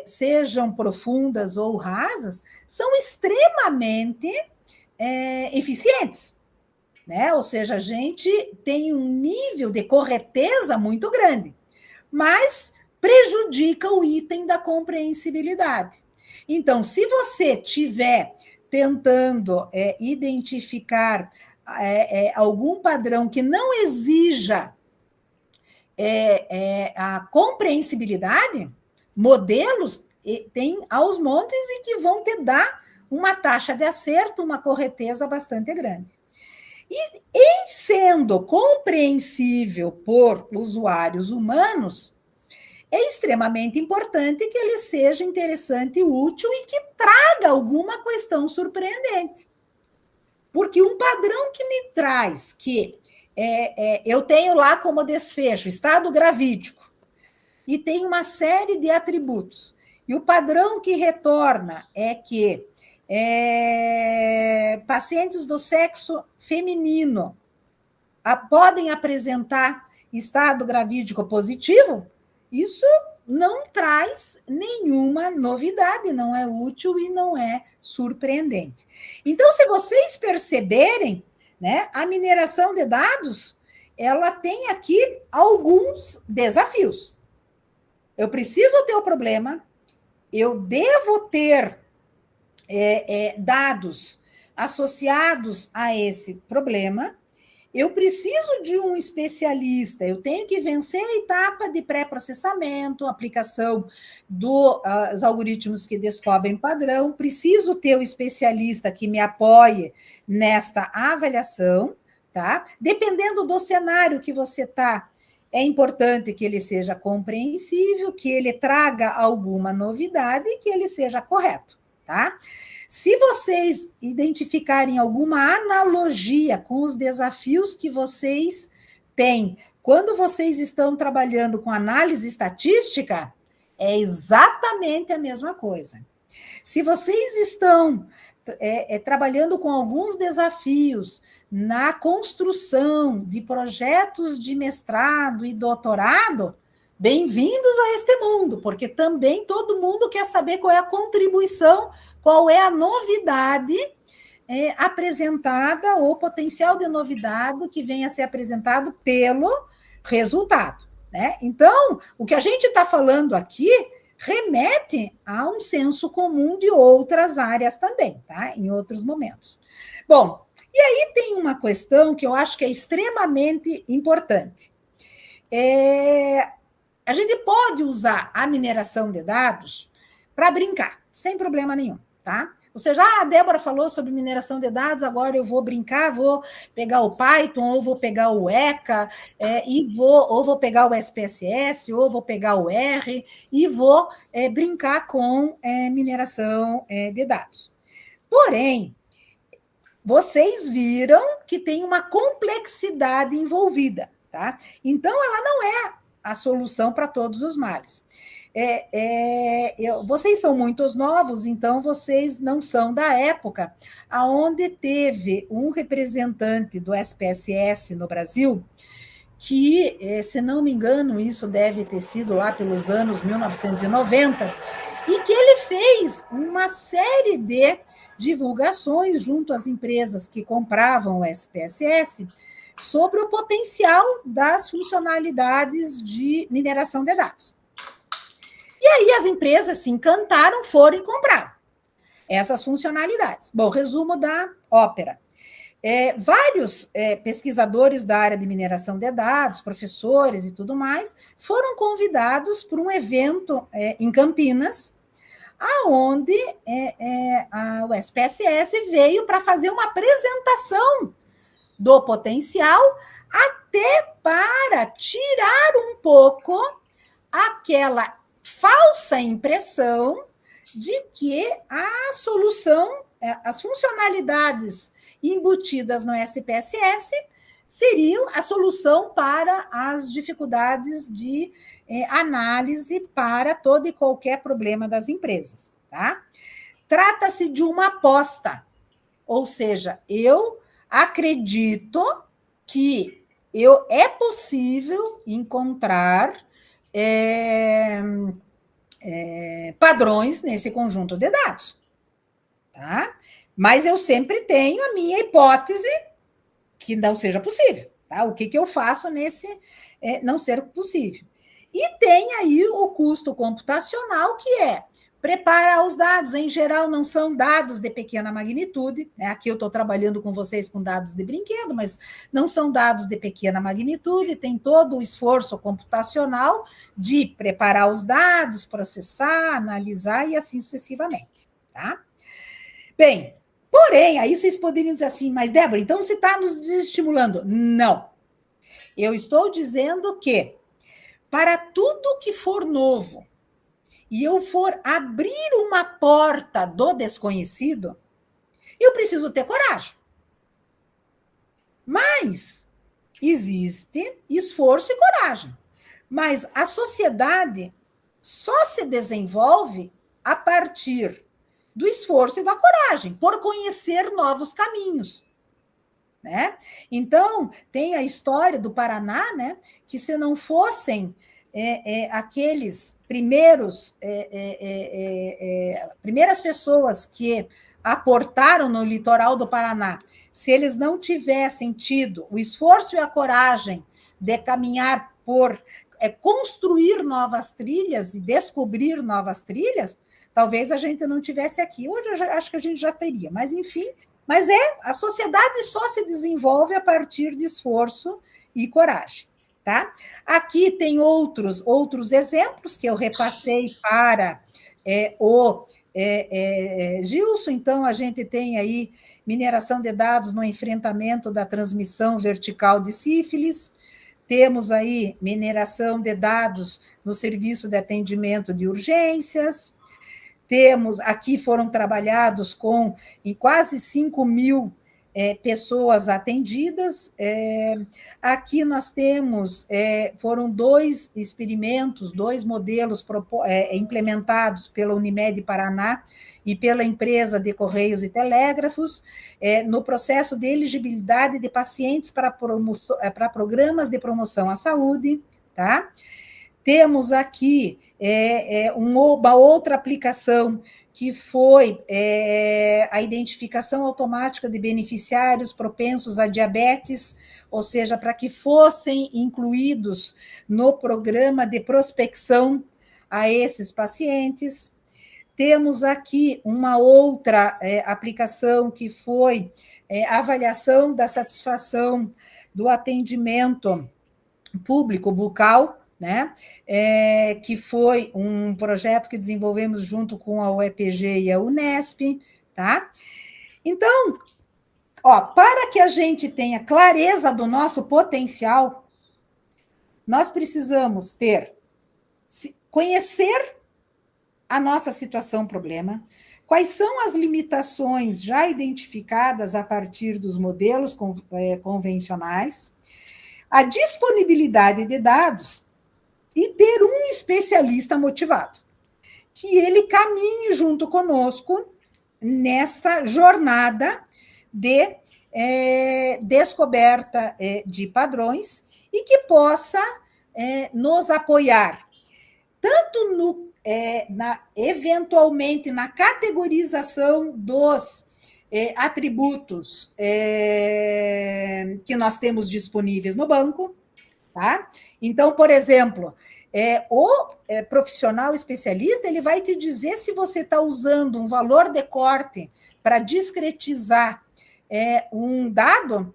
sejam profundas ou rasas, são extremamente eficientes, né? Ou seja, a gente tem um nível de correteza muito grande, mas prejudica o item da compreensibilidade. Então, se você estiver tentando identificar algum padrão que não exija a compreensibilidade, modelos tem aos montes e que vão te dar uma taxa de acerto, uma correteza bastante grande. E em sendo compreensível por usuários humanos, é extremamente importante que ele seja interessante, útil e que traga alguma questão surpreendente. Porque um padrão que me traz que eu tenho lá como desfecho estado gravídico e tem uma série de atributos, e o padrão que retorna é que pacientes do sexo feminino podem apresentar estado gravídico positivo, isso não traz nenhuma novidade, não é útil e não é surpreendente. Então, se vocês perceberem, né, a mineração de dados, ela tem aqui alguns desafios. Eu preciso ter o problema, eu devo ter dados associados a esse problema, eu preciso de um especialista, eu tenho que vencer a etapa de pré-processamento, aplicação dos algoritmos que descobrem padrão, preciso ter um especialista que me apoie nesta avaliação, tá? Dependendo do cenário que você está, é importante que ele seja compreensível, que ele traga alguma novidade e que ele seja correto, tá? Se vocês identificarem alguma analogia com os desafios que vocês têm quando vocês estão trabalhando com análise estatística, é exatamente a mesma coisa. Se vocês estão trabalhando com alguns desafios na construção de projetos de mestrado e doutorado, bem-vindos a este mundo, porque também todo mundo quer saber qual é a contribuição, qual é a novidade apresentada, ou potencial de novidade que venha a ser apresentado pelo resultado, né? Então, o que a gente está falando aqui remete a um senso comum de outras áreas também, tá? Em outros momentos. Bom, e aí tem uma questão que eu acho que é extremamente importante. A gente pode usar a mineração de dados para brincar, sem problema nenhum, tá? Ou seja, a Débora falou sobre mineração de dados, agora eu vou brincar, vou pegar o Python, ou vou pegar o ECA, ou vou pegar o SPSS, ou vou pegar o R, e vou brincar com mineração de dados. Porém, vocês viram que tem uma complexidade envolvida, tá? Então, ela não é a solução para todos os males. Vocês são muitos novos, então vocês não são da época onde teve um representante do SPSS no Brasil, que, se não me engano, isso deve ter sido lá pelos anos 1990, e que ele fez uma série de divulgações junto às empresas que compravam o SPSS sobre o potencial das funcionalidades de mineração de dados. E aí as empresas se encantaram, foram e compraram essas funcionalidades. Bom, resumo da ópera. Vários pesquisadores da área de mineração de dados, professores e tudo mais, foram convidados para um evento em Campinas, aonde o SPSS veio para fazer uma apresentação do potencial, até para tirar um pouco aquela falsa impressão de que a solução, as funcionalidades embutidas no SPSS seriam a solução para as dificuldades de análise para todo e qualquer problema das empresas, tá? Trata-se de uma aposta, ou seja, eu acredito que é possível encontrar padrões nesse conjunto de dados, tá? Mas eu sempre tenho a minha hipótese que não seja possível, tá? O que eu faço nesse não ser possível? E tem aí o custo computacional, que é preparar os dados. Em geral, não são dados de pequena magnitude, né? Aqui eu estou trabalhando com vocês com dados de brinquedo, mas não são dados de pequena magnitude, tem todo o esforço computacional de preparar os dados, processar, analisar e assim sucessivamente, tá? Bem, porém, aí vocês poderiam dizer assim, mas Débora, então você está nos desestimulando. Não. Eu estou dizendo que para tudo que for novo e eu for abrir uma porta do desconhecido, eu preciso ter coragem. Mas existe esforço e coragem. Mas a sociedade só se desenvolve a partir do esforço e da coragem, por conhecer novos caminhos, né? Então, tem a história do Paraná, né? Que se não fossem aqueles primeiras pessoas que aportaram no litoral do Paraná, se eles não tivessem tido o esforço e a coragem de caminhar por construir novas trilhas e descobrir novas trilhas, talvez a gente não tivesse aqui. Hoje eu acho que a gente já teria, mas enfim, a sociedade só se desenvolve a partir de esforço e coragem. Tá? Aqui tem outros exemplos que eu repassei para o Gilson. Então, a gente tem aí mineração de dados no enfrentamento da transmissão vertical de sífilis, temos aí mineração de dados no serviço de atendimento de urgências, temos, aqui foram trabalhados em quase 5.000 pessoas atendidas. Aqui nós temos, foram 2 experimentos, 2 modelos implementados pela Unimed Paraná e pela empresa de Correios e Telégrafos, no processo de elegibilidade de pacientes para programas de promoção à saúde, tá? Temos aqui uma outra aplicação que foi a identificação automática de beneficiários propensos a diabetes, ou seja, para que fossem incluídos no programa de prospecção a esses pacientes. Temos aqui uma outra aplicação que foi a avaliação da satisfação do atendimento público bucal, né? Que foi um projeto que desenvolvemos junto com a UEPG e a Unesp, tá? Então, para que a gente tenha clareza do nosso potencial, nós precisamos conhecer a nossa situação problema, quais são as limitações já identificadas a partir dos modelos convencionais, a disponibilidade de dados e ter um especialista motivado, que ele caminhe junto conosco nessa jornada de descoberta de padrões e que possa nos apoiar, tanto eventualmente na categorização dos atributos que nós temos disponíveis no banco, tá? Então, por exemplo, o profissional especialista, ele vai te dizer se você está usando um valor de corte para discretizar um dado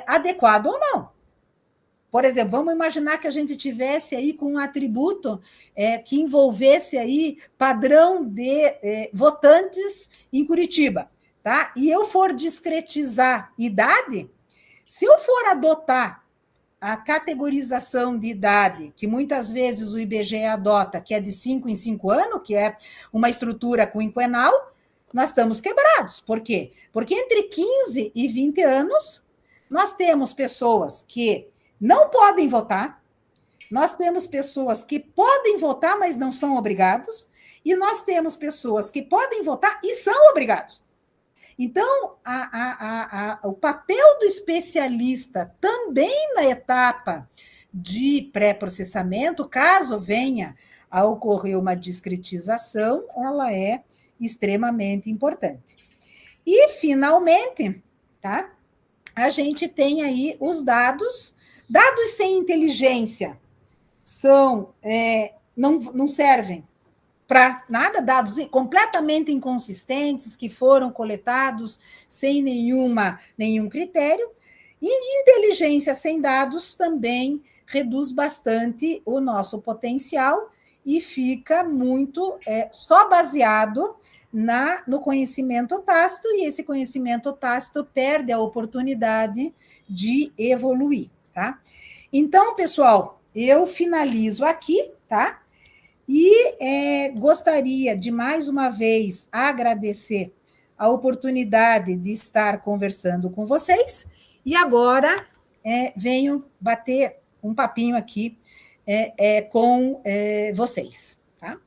adequado ou não. Por exemplo, vamos imaginar que a gente tivesse aí com um atributo que envolvesse aí padrão de votantes em Curitiba, tá? E eu for discretizar idade, se eu for adotar a categorização de idade, que muitas vezes o IBGE adota, que é de 5 em 5 anos, que é uma estrutura quinquenal, nós estamos quebrados. Por quê? Porque entre 15 e 20 anos, nós temos pessoas que não podem votar, nós temos pessoas que podem votar, mas não são obrigados, e nós temos pessoas que podem votar e são obrigados. Então, o papel do especialista também na etapa de pré-processamento, caso venha a ocorrer uma discretização, ela é extremamente importante. E, finalmente, tá? A gente tem aí os dados sem inteligência não servem para nada, dados completamente inconsistentes que foram coletados sem nenhum critério, e inteligência sem dados também reduz bastante o nosso potencial e fica muito só baseado no conhecimento tácito, e esse conhecimento tácito perde a oportunidade de evoluir, tá? Então, pessoal, eu finalizo aqui, tá? E gostaria de, mais uma vez, agradecer a oportunidade de estar conversando com vocês, e agora venho bater um papinho aqui com vocês. Tá?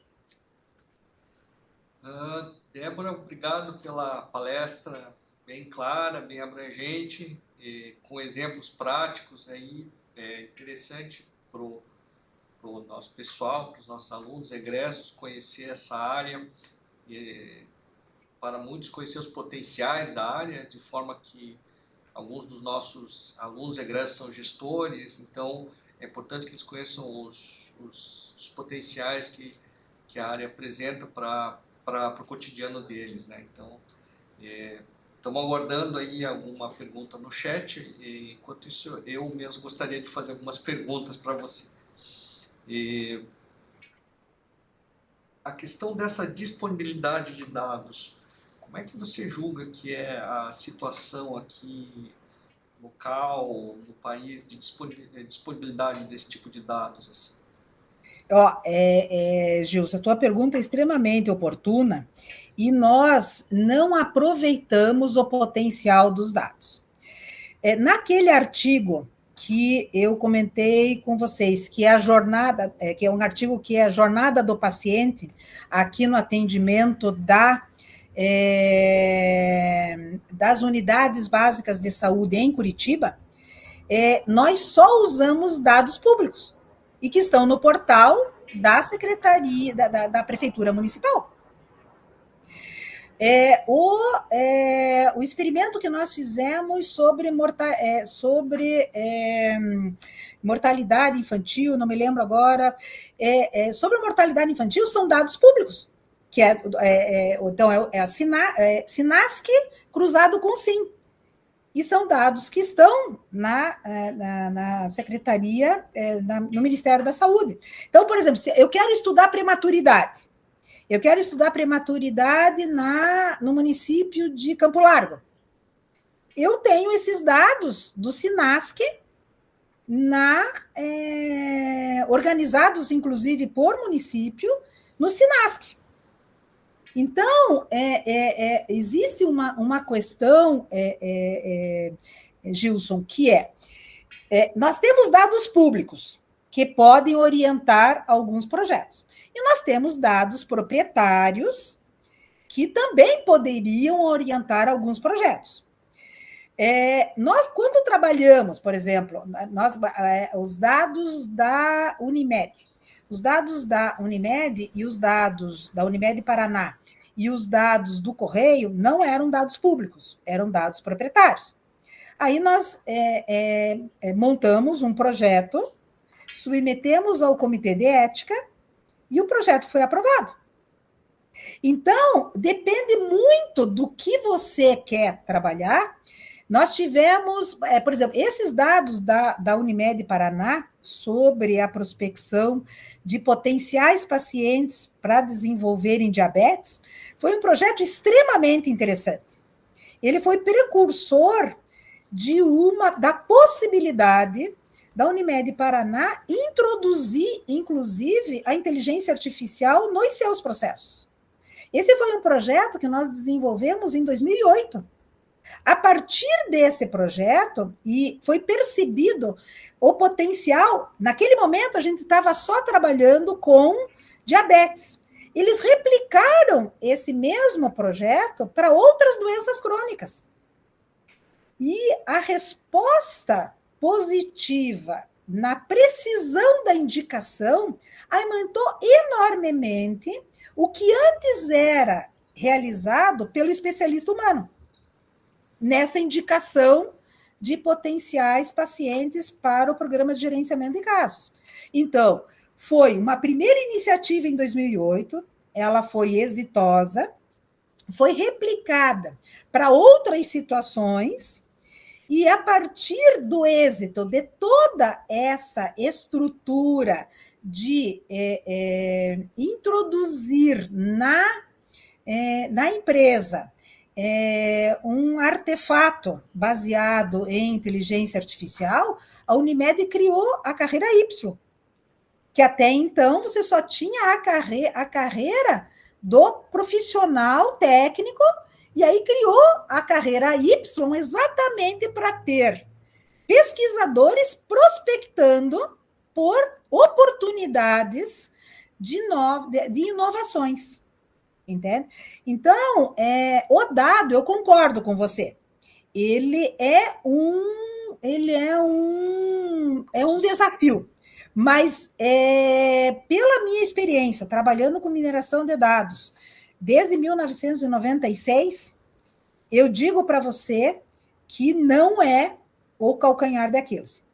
Débora, obrigado pela palestra bem clara, bem abrangente, com exemplos práticos aí, interessante para o nosso pessoal, para os nossos alunos, egressos, conhecer essa área, para muitos conhecer os potenciais da área, de forma que alguns dos nossos alunos egressos são gestores, então é importante que eles conheçam os potenciais que que a área apresenta para o cotidiano deles, né? Então, estamos aguardando aí alguma pergunta no chat, e enquanto isso eu mesmo gostaria de fazer algumas perguntas para você. A questão dessa disponibilidade de dados, como é que você julga que é a situação aqui local, no país, de disponibilidade desse tipo de dados? Assim? Gilson, a tua pergunta é extremamente oportuna e nós não aproveitamos o potencial dos dados. Naquele artigo que eu comentei com vocês, que é a jornada, que é um artigo que é a jornada do paciente aqui no atendimento das unidades básicas de saúde em Curitiba, nós só usamos dados públicos e que estão no portal da Secretaria, da Prefeitura Municipal. O experimento que nós fizemos sobre mortalidade infantil, não me lembro agora, sobre mortalidade infantil são dados públicos, que então é a SINASC cruzado com SIM, e são dados que estão na Secretaria, no Ministério da Saúde. Então, por exemplo, se eu quero estudar prematuridade, no município de Campo Largo. Eu tenho esses dados do SINASC, organizados, inclusive, por município, no SINASC. Então, existe uma questão, Gilson, que nós temos dados públicos que podem orientar alguns projetos. E nós temos dados proprietários que também poderiam orientar alguns projetos. Nós, quando trabalhamos, por exemplo, os dados da Unimed, e os dados da Unimed Paraná e os dados do Correio não eram dados públicos, eram dados proprietários. Aí nós montamos um projeto, submetemos ao Comitê de Ética e o projeto foi aprovado. Então, depende muito do que você quer trabalhar. Nós tivemos, por exemplo, esses dados da Unimed Paraná sobre a prospecção de potenciais pacientes para desenvolverem diabetes, foi um projeto extremamente interessante. Ele foi precursor da possibilidade da Unimed Paraná introduzir, inclusive, a inteligência artificial nos seus processos. Esse foi um projeto que nós desenvolvemos em 2008. A partir desse projeto, e foi percebido o potencial, naquele momento a gente estava só trabalhando com diabetes. Eles replicaram esse mesmo projeto para outras doenças crônicas. E a resposta positiva na precisão da indicação aumentou enormemente o que antes era realizado pelo especialista humano, nessa indicação de potenciais pacientes para o programa de gerenciamento de casos. Então, foi uma primeira iniciativa em 2008, ela foi exitosa, foi replicada para outras situações, e a partir do êxito de toda essa estrutura de introduzir na empresa um artefato baseado em inteligência artificial, a Unimed criou a carreira Y, que até então você só tinha a carreira do profissional técnico, e aí criou a carreira Y exatamente para ter pesquisadores prospectando por oportunidades de inovações. Entende? Então, o dado, eu concordo com você, ele é um desafio, mas pela minha experiência, trabalhando com mineração de dados, desde 1996, eu digo para você que não é o calcanhar de Aquiles.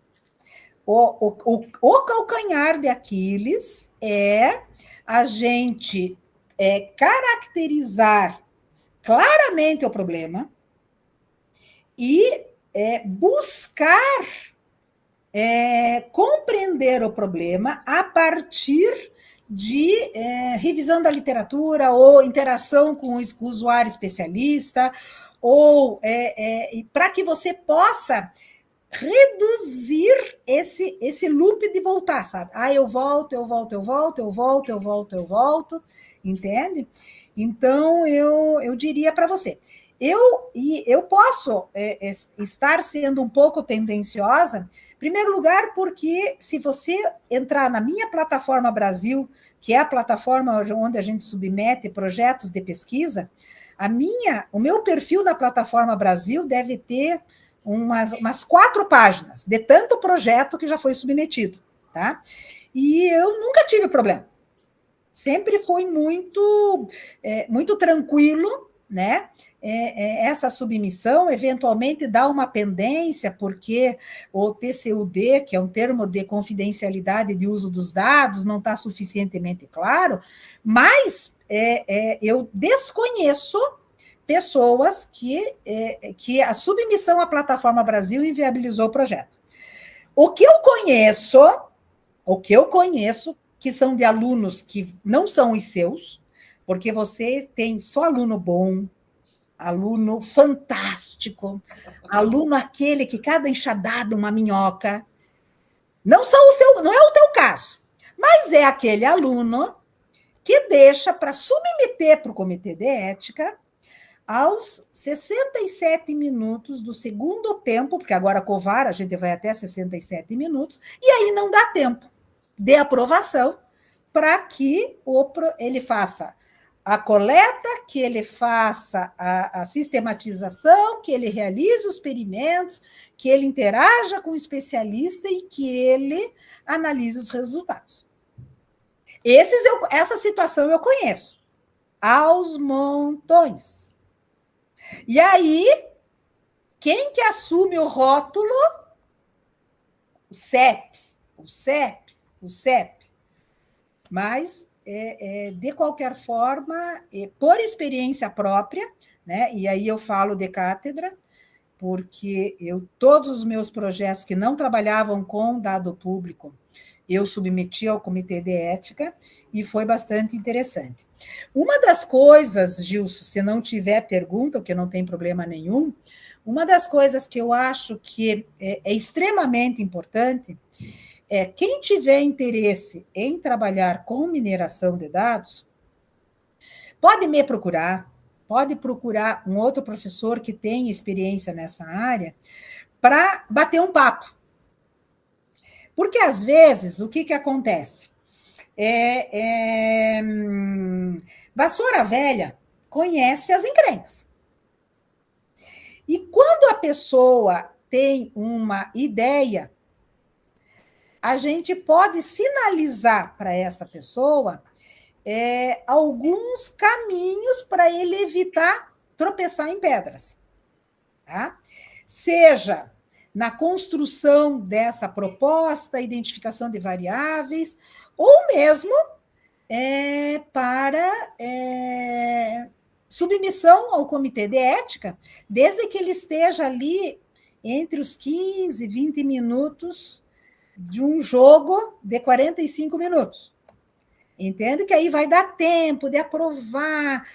O calcanhar de Aquiles é a gente caracterizar claramente o problema e buscar compreender o problema a partir de revisão da literatura ou interação com o usuário especialista, ou para que você possa reduzir esse loop de voltar, sabe? Eu volto, entende? Então, eu diria para você, eu posso estar sendo um pouco tendenciosa, em primeiro lugar, porque se você entrar na minha plataforma Brasil, que é a plataforma onde a gente submete projetos de pesquisa, o meu perfil na plataforma Brasil deve ter umas 4 páginas, de tanto projeto que já foi submetido, tá? E eu nunca tive problema. Sempre foi muito tranquilo, né? Essa submissão, eventualmente dá uma pendência, porque o TCUD, que é um termo de confidencialidade de uso dos dados, não está suficientemente claro, mas eu desconheço pessoas que a submissão à plataforma Brasil inviabilizou o projeto. O que eu conheço, que são de alunos que não são os seus, porque você tem só aluno bom, aluno fantástico, aluno aquele que cada enxadada uma minhoca. Não é o teu caso, mas é aquele aluno que deixa para submeter para o comitê de ética aos 67 minutos do segundo tempo, porque agora a Covar a gente vai até 67 minutos, e aí não dá tempo de aprovação para que ele faça a coleta, que ele faça a sistematização, que ele realize os experimentos, que ele interaja com o especialista e que ele analise os resultados. Essa situação eu conheço, aos montões. E aí, quem que assume o rótulo? O CEP. Mas, de qualquer forma, por experiência própria, né? E aí eu falo de cátedra, porque todos os meus projetos que não trabalhavam com dado público, eu submeti ao comitê de ética e foi bastante interessante. Uma das coisas, Gilson, se não tiver pergunta, porque não tem problema nenhum, uma das coisas que eu acho que é extremamente importante é quem tiver interesse em trabalhar com mineração de dados, pode me procurar, pode procurar um outro professor que tenha experiência nessa área para bater um papo. Porque, às vezes, o que acontece? Vassoura velha conhece as encrencas. E quando a pessoa tem uma ideia, a gente pode sinalizar para essa pessoa alguns caminhos para ele evitar tropeçar em pedras. Tá? Seja na construção dessa proposta, identificação de variáveis, ou mesmo para submissão ao comitê de ética, desde que ele esteja ali entre os 15 e 20 minutos de um jogo de 45 minutos. Entende? Que aí vai dar tempo de aprovar,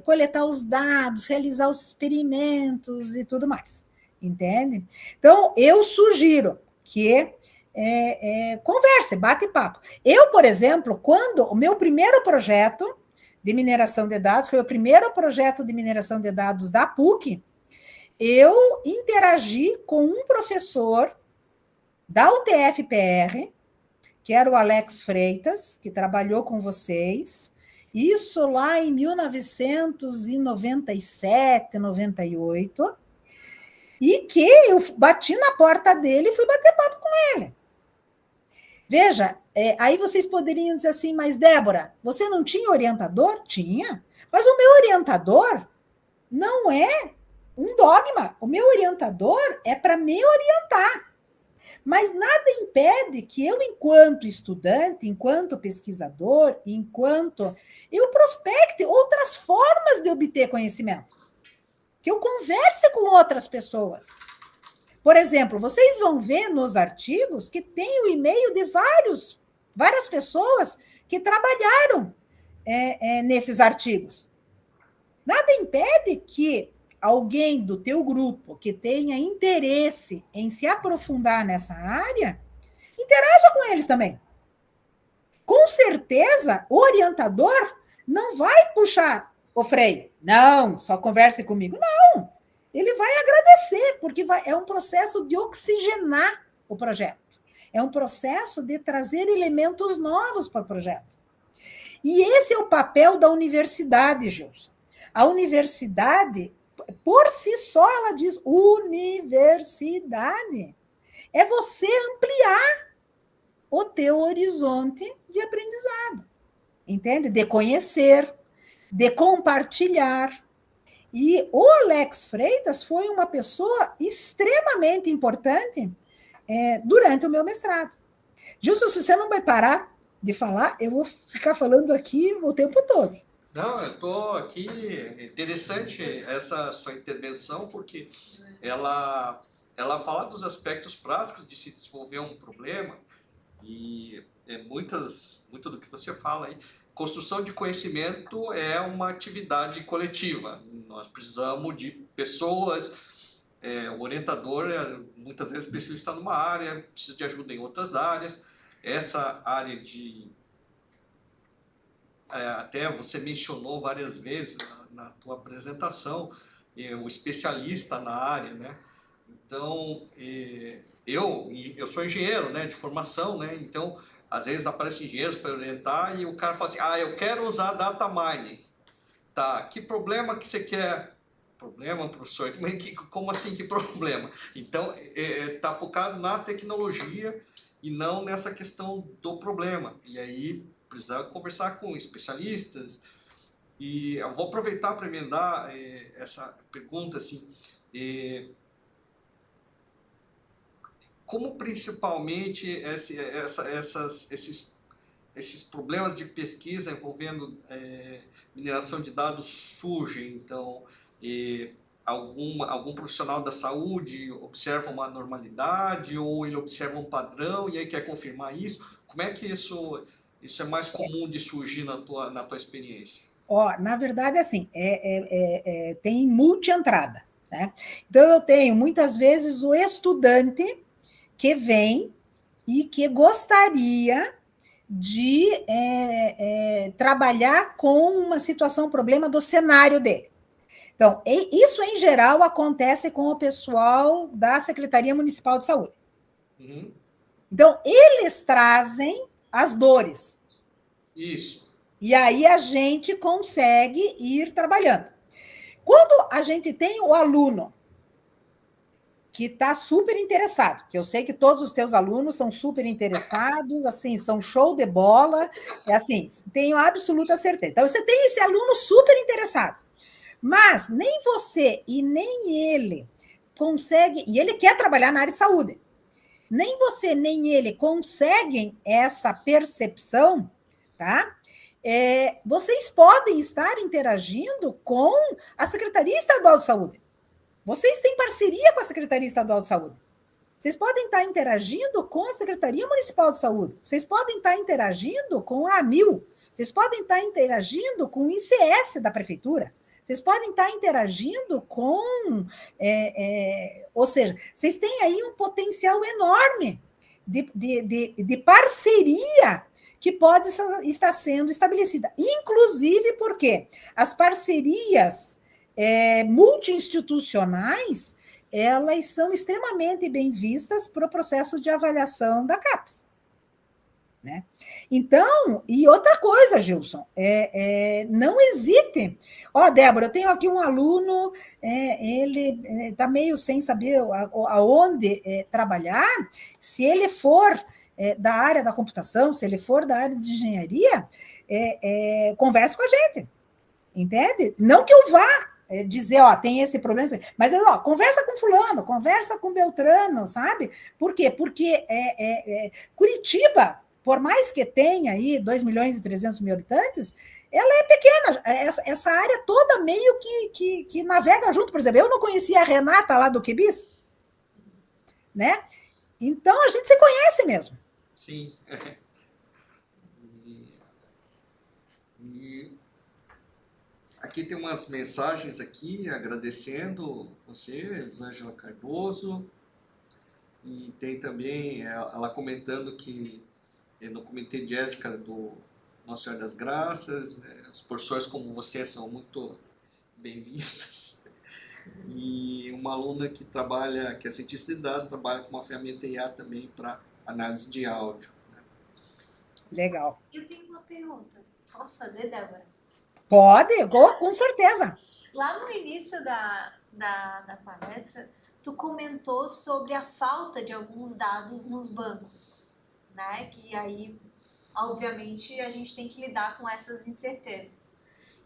coletar os dados, realizar os experimentos e tudo mais. Entende? Então, eu sugiro que converse, bate papo. Eu, por exemplo, quando o meu primeiro projeto de mineração de dados, foi o primeiro projeto de mineração de dados da PUC, eu interagi com um professor da UTF-PR, que era o Alex Freitas, que trabalhou com vocês, isso lá em 1997, 98, e que eu bati na porta dele e fui bater papo com ele. Veja, aí vocês poderiam dizer assim, mas Débora, você não tinha orientador? Tinha, mas o meu orientador não é um dogma, o meu orientador é para me orientar. Mas nada impede que eu, enquanto estudante, enquanto pesquisador, enquanto eu prospecte outras formas de obter conhecimento, que eu converse com outras pessoas. Por exemplo, vocês vão ver nos artigos que tem o e-mail de várias pessoas que trabalharam nesses artigos. Nada impede que alguém do teu grupo que tenha interesse em se aprofundar nessa área, interaja com eles também. Com certeza, o orientador não vai puxar o freio. Não, só converse comigo. Não, ele vai agradecer, porque é um processo de oxigenar o projeto. É um processo de trazer elementos novos para o projeto. E esse é o papel da universidade, Gilson. A universidade, por si só, ela diz universidade. É você ampliar o teu horizonte de aprendizado. Entende? De conhecer, de compartilhar. E o Alex Freitas foi uma pessoa extremamente importante durante o meu mestrado. Gilson, se você não vai parar de falar, eu vou ficar falando aqui o tempo todo. Não, eu estou aqui, interessante essa sua intervenção, porque ela fala dos aspectos práticos de se desenvolver um problema, e muito do que você fala aí. Construção de conhecimento é uma atividade coletiva, nós precisamos de pessoas, o orientador muitas vezes precisa estar numa área, precisa de ajuda em outras áreas, essa área até você mencionou várias vezes na tua apresentação, o especialista na área, né? Então, eu sou engenheiro, né, de formação, né? Então, às vezes aparecem engenheiros para orientar e o cara fala assim, eu quero usar data mining. Tá, que problema que você quer? Problema, professor? Como assim, que problema? Então, está focado na tecnologia e não nessa questão do problema. E aí, precisa conversar com especialistas. E eu vou aproveitar para emendar essa pergunta, assim, como principalmente esses problemas de pesquisa envolvendo mineração de dados surgem? Então, algum profissional da saúde observa uma normalidade ou ele observa um padrão e aí quer confirmar isso? Como é que isso é mais comum de surgir na tua experiência? Na verdade, assim, tem multi-entrada, né? Então, eu tenho, muitas vezes, o estudante que vem e que gostaria de trabalhar com uma situação, problema do cenário dele. Então, isso, em geral, acontece com o pessoal da Secretaria Municipal de Saúde. Uhum. Então, eles trazem as dores. Isso. E aí a gente consegue ir trabalhando. Quando a gente tem o aluno que está super interessado, que eu sei que todos os teus alunos são super interessados, assim, são show de bola, assim, tenho absoluta certeza. Então, você tem esse aluno super interessado, mas nem você e nem ele consegue, e ele quer trabalhar na área de saúde, nem você nem ele conseguem essa percepção, tá? Vocês podem estar interagindo com a Secretaria Estadual de Saúde. Vocês têm parceria com a Secretaria Estadual de Saúde. Vocês podem estar interagindo com a Secretaria Municipal de Saúde. Vocês podem estar interagindo com a AMIL. Vocês podem estar interagindo com o ICS da Prefeitura. Vocês podem estar interagindo com... ou seja, vocês têm aí um potencial enorme de parceria que pode estar sendo estabelecida. Inclusive porque as parcerias multi-institucionais, elas são extremamente bem vistas para o processo de avaliação da CAPES. Né? Então, e outra coisa, Gilson, não hesite. Débora, eu tenho aqui um aluno, ele está meio sem saber aonde trabalhar. Se ele for da área da computação, se ele for da área de engenharia, converse com a gente, entende? Não que eu vá dizer, ó, tem esse problema, mas ó, conversa com fulano, conversa com Beltrano, sabe? Por quê? Porque Curitiba, por mais que tenha aí 2 milhões e 300 mil habitantes, ela é pequena, essa área toda meio que navega junto. Por exemplo, eu não conhecia a Renata lá do Quibis, né? Então, a gente se conhece mesmo. Sim. E aqui tem umas mensagens aqui agradecendo você, Elisângela Cardoso, e tem também ela comentando que no Comitê de Ética do Nossa Senhora das Graças, as porções como você são muito bem-vindas. E uma aluna que trabalha, que é cientista de dados, trabalha com uma ferramenta IA também para análise de áudio. Legal. Eu tenho uma pergunta. Posso fazer, Débora? Pode, com certeza. Lá no início da palestra, tu comentou sobre a falta de alguns dados nos bancos, né? Que aí, obviamente, a gente tem que lidar com essas incertezas.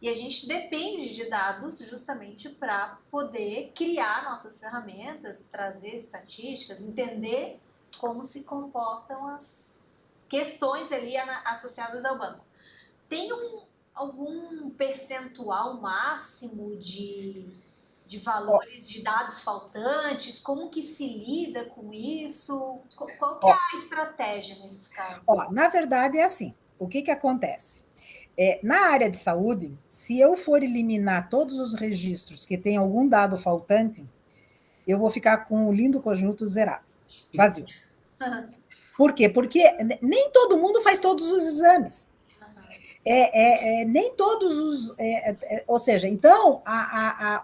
E a gente depende de dados justamente para poder criar nossas ferramentas, trazer estatísticas, entender como se comportam as questões ali associadas ao banco. Tem algum percentual máximo de valores de dados faltantes? Como que se lida com isso? Qual que é a estratégia nesses casos? Na verdade é assim, o que acontece? Na área de saúde, se eu for eliminar todos os registros que tem algum dado faltante, eu vou ficar com o lindo conjunto zerado, vazio. Por quê? Porque nem todo mundo faz todos os exames. Nem todos os... ou seja, então,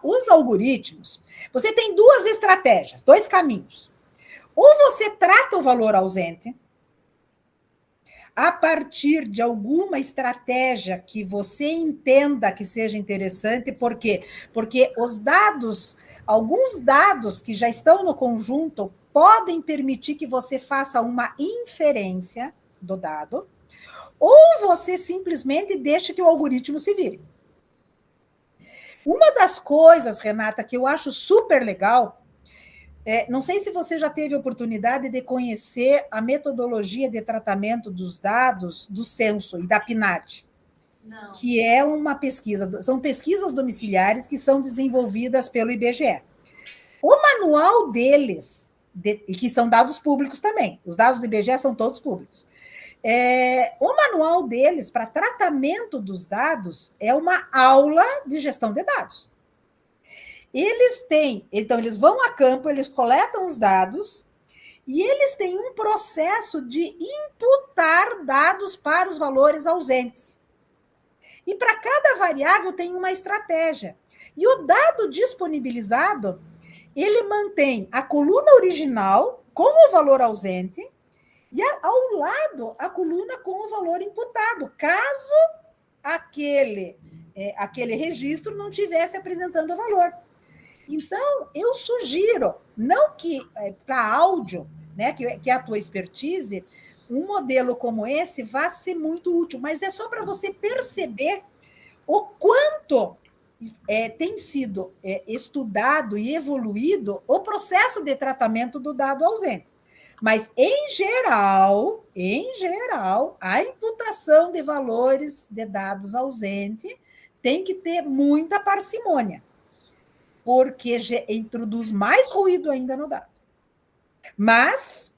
os algoritmos... Você tem 2 estratégias, 2 caminhos. Ou você trata o valor ausente a partir de alguma estratégia que você entenda que seja interessante. Por quê? Porque os dados, alguns dados que já estão no conjunto, podem permitir que você faça uma inferência do dado, ou você simplesmente deixa que o algoritmo se vire. Uma das coisas, Renata, que eu acho super legal, não sei se você já teve a oportunidade de conhecer a metodologia de tratamento dos dados do censo e da PNAD. Não. Que é uma pesquisa, são pesquisas domiciliares que são desenvolvidas pelo IBGE. O manual deles, e que são dados públicos também, os dados do IBGE são todos públicos. O manual deles para tratamento dos dados é uma aula de gestão de dados. Então, eles vão a campo, eles coletam os dados e eles têm um processo de imputar dados para os valores ausentes. E para cada variável tem uma estratégia. E o dado disponibilizado, ele mantém a coluna original com o valor ausente e ao lado a coluna com o valor imputado, caso aquele registro não estivesse apresentando o valor. Então, eu sugiro, não que para áudio, né, que é a tua expertise, um modelo como esse vai ser muito útil, mas é só para você perceber o quanto tem sido estudado e evoluído o processo de tratamento do dado ausente. Mas, em geral, a imputação de valores de dados ausentes tem que ter muita parcimônia, porque introduz mais ruído ainda no dado. Mas,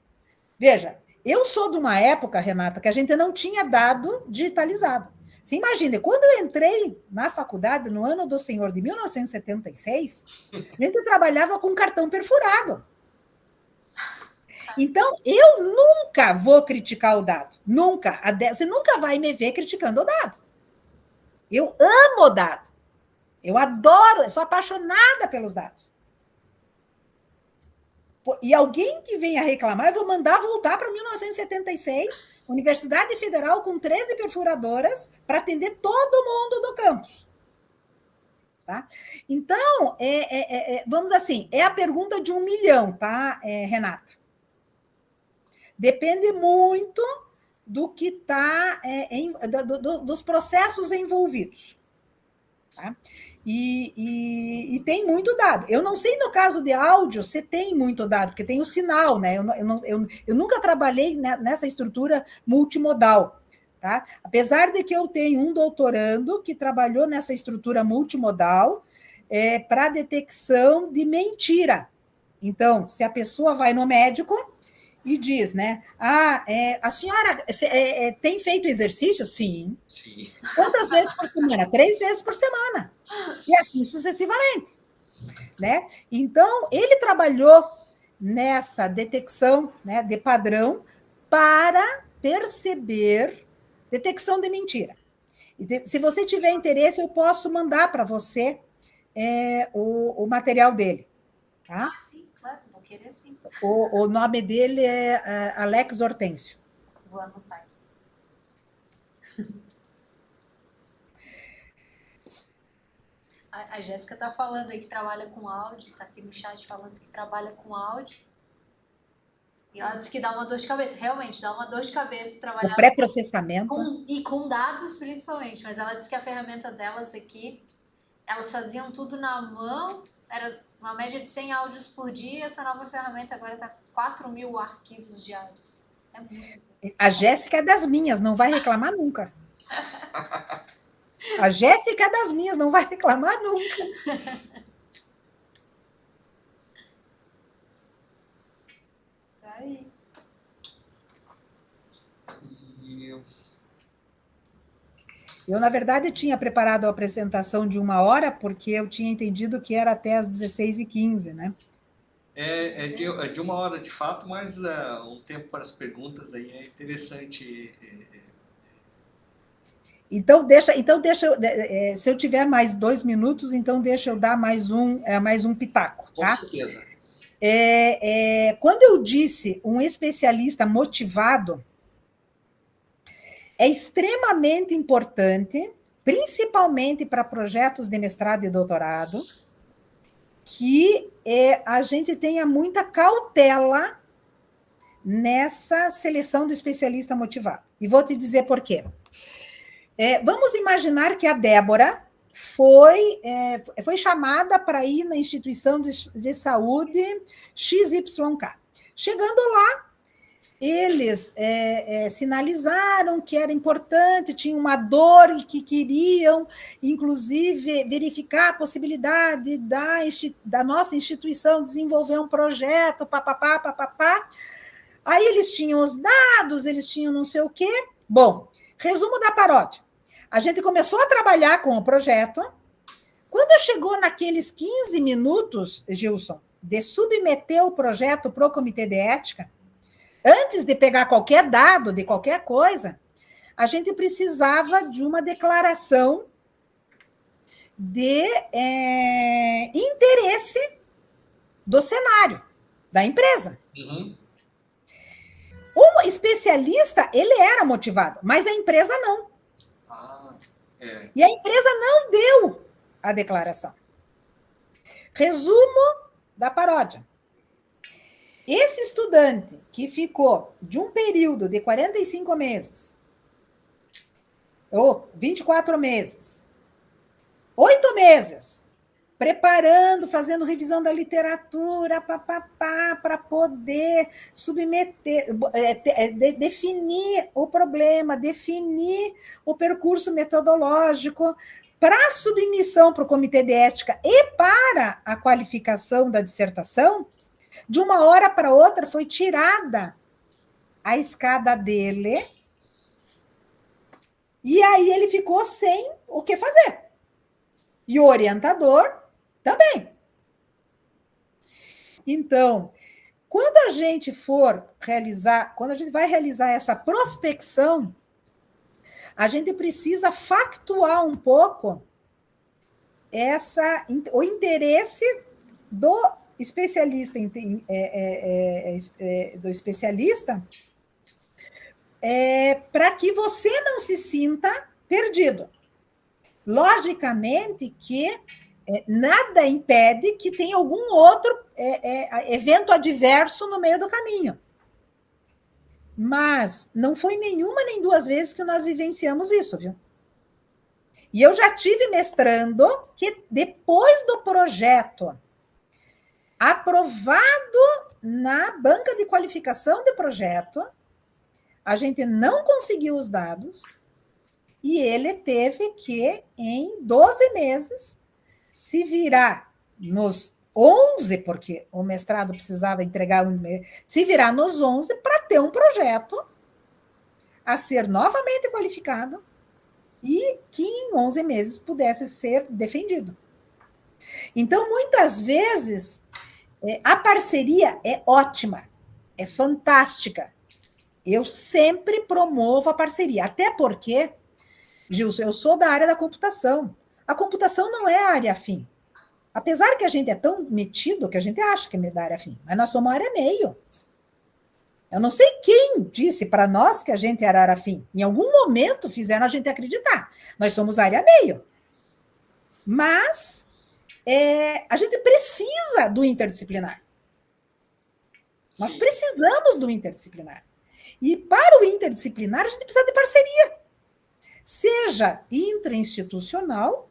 veja, eu sou de uma época, Renata, que a gente não tinha dado digitalizado. Você imagina, quando eu entrei na faculdade, no ano do Senhor de 1976, a gente trabalhava com cartão perfurado. Então, eu nunca vou criticar o dado. Nunca. Você nunca vai me ver criticando o dado. Eu amo o dado. Eu adoro, eu sou apaixonada pelos dados. E alguém que venha reclamar, eu vou mandar voltar para 1976, Universidade Federal com 13 perfuradoras, para atender todo mundo do campus. Tá? Então, vamos assim, é a pergunta de 1 milhão, tá, Renata? Depende muito do que está, dos processos envolvidos. Tá? E tem muito dado. Eu não sei no caso de áudio se tem muito dado, porque tem o sinal, né? Eu nunca trabalhei nessa estrutura multimodal. Tá? Apesar de que eu tenho um doutorando que trabalhou nessa estrutura multimodal para detecção de mentira. Então, se a pessoa vai no médico e diz, né? A senhora tem feito exercício? Sim. Sim. Quantas vezes por semana? 3 vezes por semana. E assim sucessivamente. Né? Então, ele trabalhou nessa detecção, né, de padrão para perceber detecção de mentira. E se você tiver interesse, eu posso mandar para você o material dele. Tá? Sim, claro, vou querer sim. O nome dele é Alex Hortêncio. Vou anotar. A Jéssica está falando aí que trabalha com áudio, está aqui no chat falando que trabalha com áudio. E ela disse que dá uma dor de cabeça. Realmente, dá uma dor de cabeça trabalhar o pré-processamento. Com dados, principalmente. Mas ela disse que a ferramenta delas aqui, elas faziam tudo na mão, era uma média de 100 áudios por dia. Essa nova ferramenta agora está 4.000 arquivos diários. É muito. A Jéssica é das minhas, não vai reclamar nunca. A Jéssica é das minhas, não vai reclamar nunca. Isso aí. Eu, na verdade, tinha preparado a apresentação de 1 hora, porque eu tinha entendido que era até às 16h15, né? É de 1 hora de fato, mas um tempo para as perguntas aí é interessante. Então, deixa se eu tiver mais 2 minutos, então deixa eu dar mais um pitaco. Tá? Com certeza. Quando eu disse um especialista motivado, é extremamente importante, principalmente para projetos de mestrado e doutorado, que a gente tenha muita cautela nessa seleção do especialista motivado. E vou te dizer por quê. Vamos imaginar que a Débora foi chamada para ir na instituição de saúde XYK. Chegando lá, eles sinalizaram que era importante, tinha uma dor e que queriam, inclusive, verificar a possibilidade da nossa instituição desenvolver um projeto, papapá, papapá. Aí eles tinham os dados, eles tinham não sei o quê. Bom, resumo da paródia. A gente começou a trabalhar com o projeto. Quando chegou naqueles 15 minutos, Gilson, de submeter o projeto para o comitê de ética, antes de pegar qualquer dado de qualquer coisa, a gente precisava de uma declaração de interesse do cenário, da empresa. Uhum. O especialista, ele era motivado, mas a empresa não. E a empresa não deu a declaração. Resumo da paródia. Esse estudante que ficou de um período de 45 meses, ou 24 meses, 8 meses, preparando, fazendo revisão da literatura, para poder submeter, definir o problema, definir o percurso metodológico para submissão para o comitê de ética e para a qualificação da dissertação. De uma hora para outra foi tirada a escada dele e aí ele ficou sem o que fazer. E o orientador também. Então, quando a gente vai realizar essa prospecção, a gente precisa factuar um pouco o interesse do especialista, para que você não se sinta perdido. Logicamente que nada impede que tenha algum outro evento adverso no meio do caminho. Mas não foi nenhuma nem 2 vezes que nós vivenciamos isso, viu? E eu já tive mestrando que, depois do projeto aprovado na banca de qualificação de projeto, a gente não conseguiu os dados e ele teve que, em 12 meses, se virar nos 11, porque o mestrado precisava entregar se virar nos 11 para ter um projeto a ser novamente qualificado e que em 11 meses pudesse ser defendido. Então, muitas vezes, a parceria é ótima, é fantástica. Eu sempre promovo a parceria, até porque, Gilson, eu sou da área da computação. A computação não é a área afim. Apesar que a gente é tão metido que a gente acha que é da área afim, mas nós somos área meio. Eu não sei quem disse para nós que a gente era área afim. Em algum momento fizeram a gente acreditar. Nós somos área meio. Mas a gente precisa do interdisciplinar. Nós precisamos do interdisciplinar. E para o interdisciplinar, a gente precisa de parceria. Seja intrainstitucional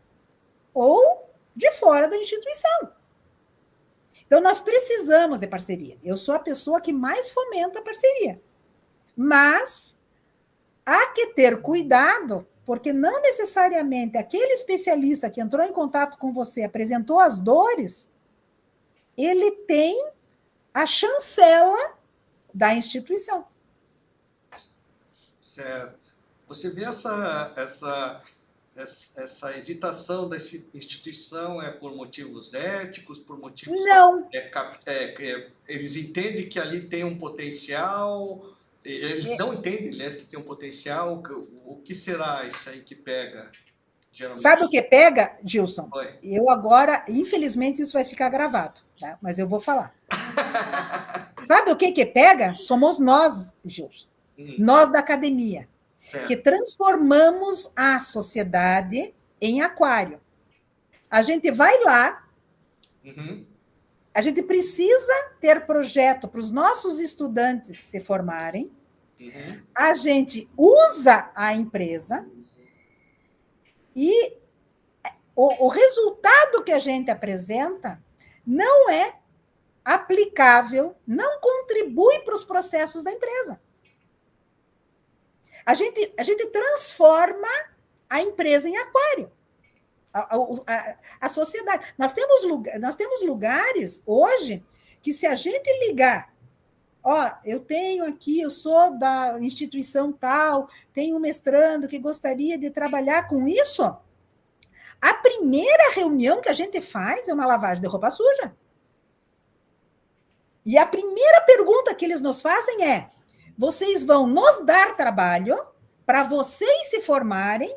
ou de fora da instituição. Então, nós precisamos de parceria. Eu sou a pessoa que mais fomenta a parceria. Mas há que ter cuidado, porque não necessariamente aquele especialista que entrou em contato com você, apresentou as dores, ele tem a chancela da instituição. Certo. Você vê essa hesitação dessa instituição por motivos éticos, por motivos... Não. Eles entendem que ali tem um potencial, eles não entendem, aliás, que tem um potencial. O que será isso aí que pega, geralmente? Sabe o que pega, Gilson? Oi. Eu agora, infelizmente, isso vai ficar gravado, tá? Mas eu vou falar. Sabe o que pega? Somos nós, Gilson. Nós da academia. Certo. Que transformamos a sociedade em aquário. A gente vai lá, a gente precisa ter projeto para os nossos estudantes se formarem, a gente usa a empresa e o resultado que a gente apresenta não é aplicável, não contribui para os processos da empresa. A gente transforma a empresa em aquário, a sociedade. Nós temos lugares hoje que, se a gente ligar, eu tenho aqui, eu sou da instituição tal, tenho um mestrando que gostaria de trabalhar com isso, a primeira reunião que a gente faz é uma lavagem de roupa suja. E a primeira pergunta que eles nos fazem é: vocês vão nos dar trabalho para vocês se formarem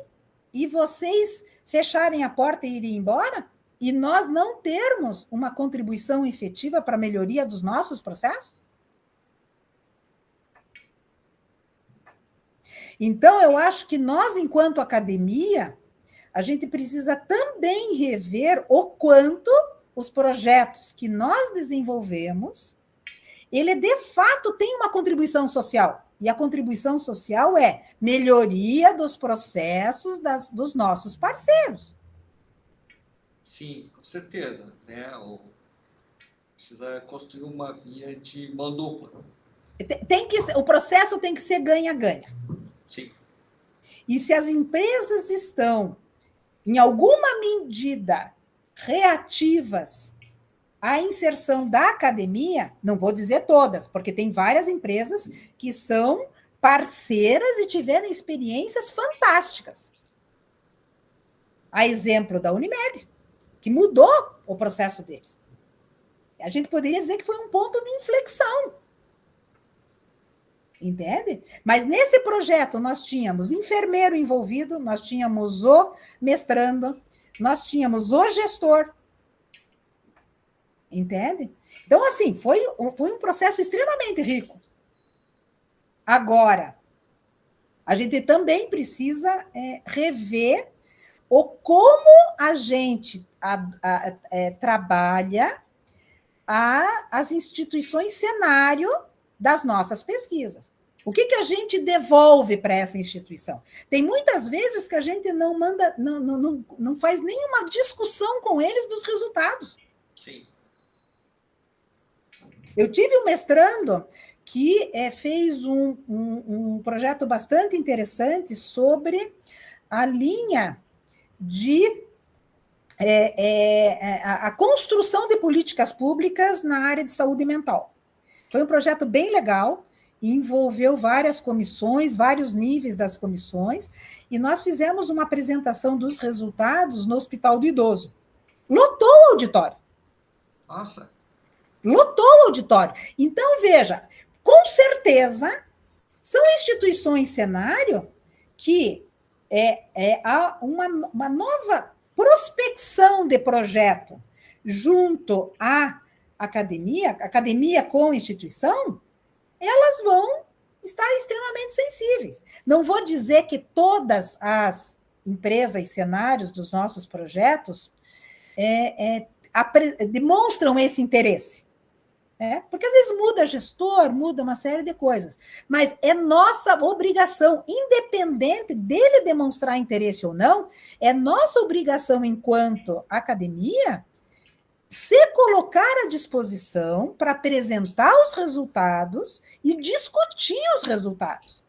e vocês fecharem a porta e irem embora? E nós não termos uma contribuição efetiva para a melhoria dos nossos processos? Então, eu acho que nós, enquanto academia, a gente precisa também rever o quanto os projetos que nós desenvolvemos, ele, de fato, tem uma contribuição social. E a contribuição social é melhoria dos processos dos nossos parceiros. Sim, com certeza. Né? Precisa construir uma via de mão dupla. O processo tem que ser ganha-ganha. Sim. E se as empresas estão, em alguma medida, reativas à inserção da academia, não vou dizer todas, porque tem várias empresas que são parceiras e tiveram experiências fantásticas. A exemplo da Unimed, que mudou o processo deles. A gente poderia dizer que foi um ponto de inflexão. Entende? Mas nesse projeto nós tínhamos enfermeiro envolvido, nós tínhamos o mestrando, nós tínhamos o gestor. Entende? Então, assim, foi um processo extremamente rico. Agora, a gente também precisa rever como a gente trabalha as instituições cenário das nossas pesquisas. O que a gente devolve para essa instituição? Tem muitas vezes que a gente não manda, não faz nenhuma discussão com eles dos resultados. Sim. Eu tive um mestrando que fez um projeto bastante interessante sobre a linha de a construção de políticas públicas na área de saúde mental. Foi um projeto bem legal, envolveu várias comissões, vários níveis das comissões, e nós fizemos uma apresentação dos resultados no Hospital do Idoso. Lotou o auditório. Nossa. Lotou o auditório. Então, veja, com certeza, são instituições cenário que há uma nova prospecção de projeto junto à academia com instituição, elas vão estar extremamente sensíveis. Não vou dizer que todas as empresas e cenários dos nossos projetos demonstram esse interesse. Porque às vezes muda gestor, muda uma série de coisas, mas é nossa obrigação, independente dele demonstrar interesse ou não, é nossa obrigação enquanto academia se colocar à disposição para apresentar os resultados e discutir os resultados.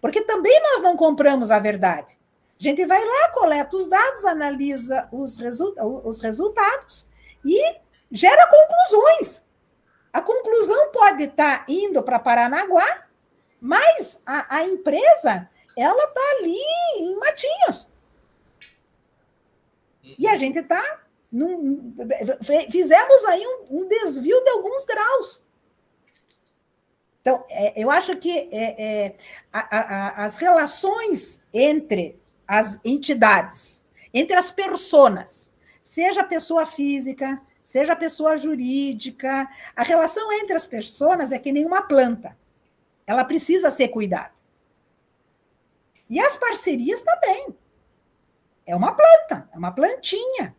Porque também nós não compramos a verdade. A gente vai lá, coleta os dados, analisa os resultados e gera conclusões. A conclusão pode estar indo para Paranaguá, mas a empresa, ela está ali em Matinhos. E a gente está... Fizemos aí um desvio de alguns graus. Então, eu acho que as relações entre as entidades, entre as personas, seja pessoa física, seja pessoa jurídica, a relação entre as pessoas é que nem uma planta. Ela precisa ser cuidada. E as parcerias também. É uma planta, é uma plantinha.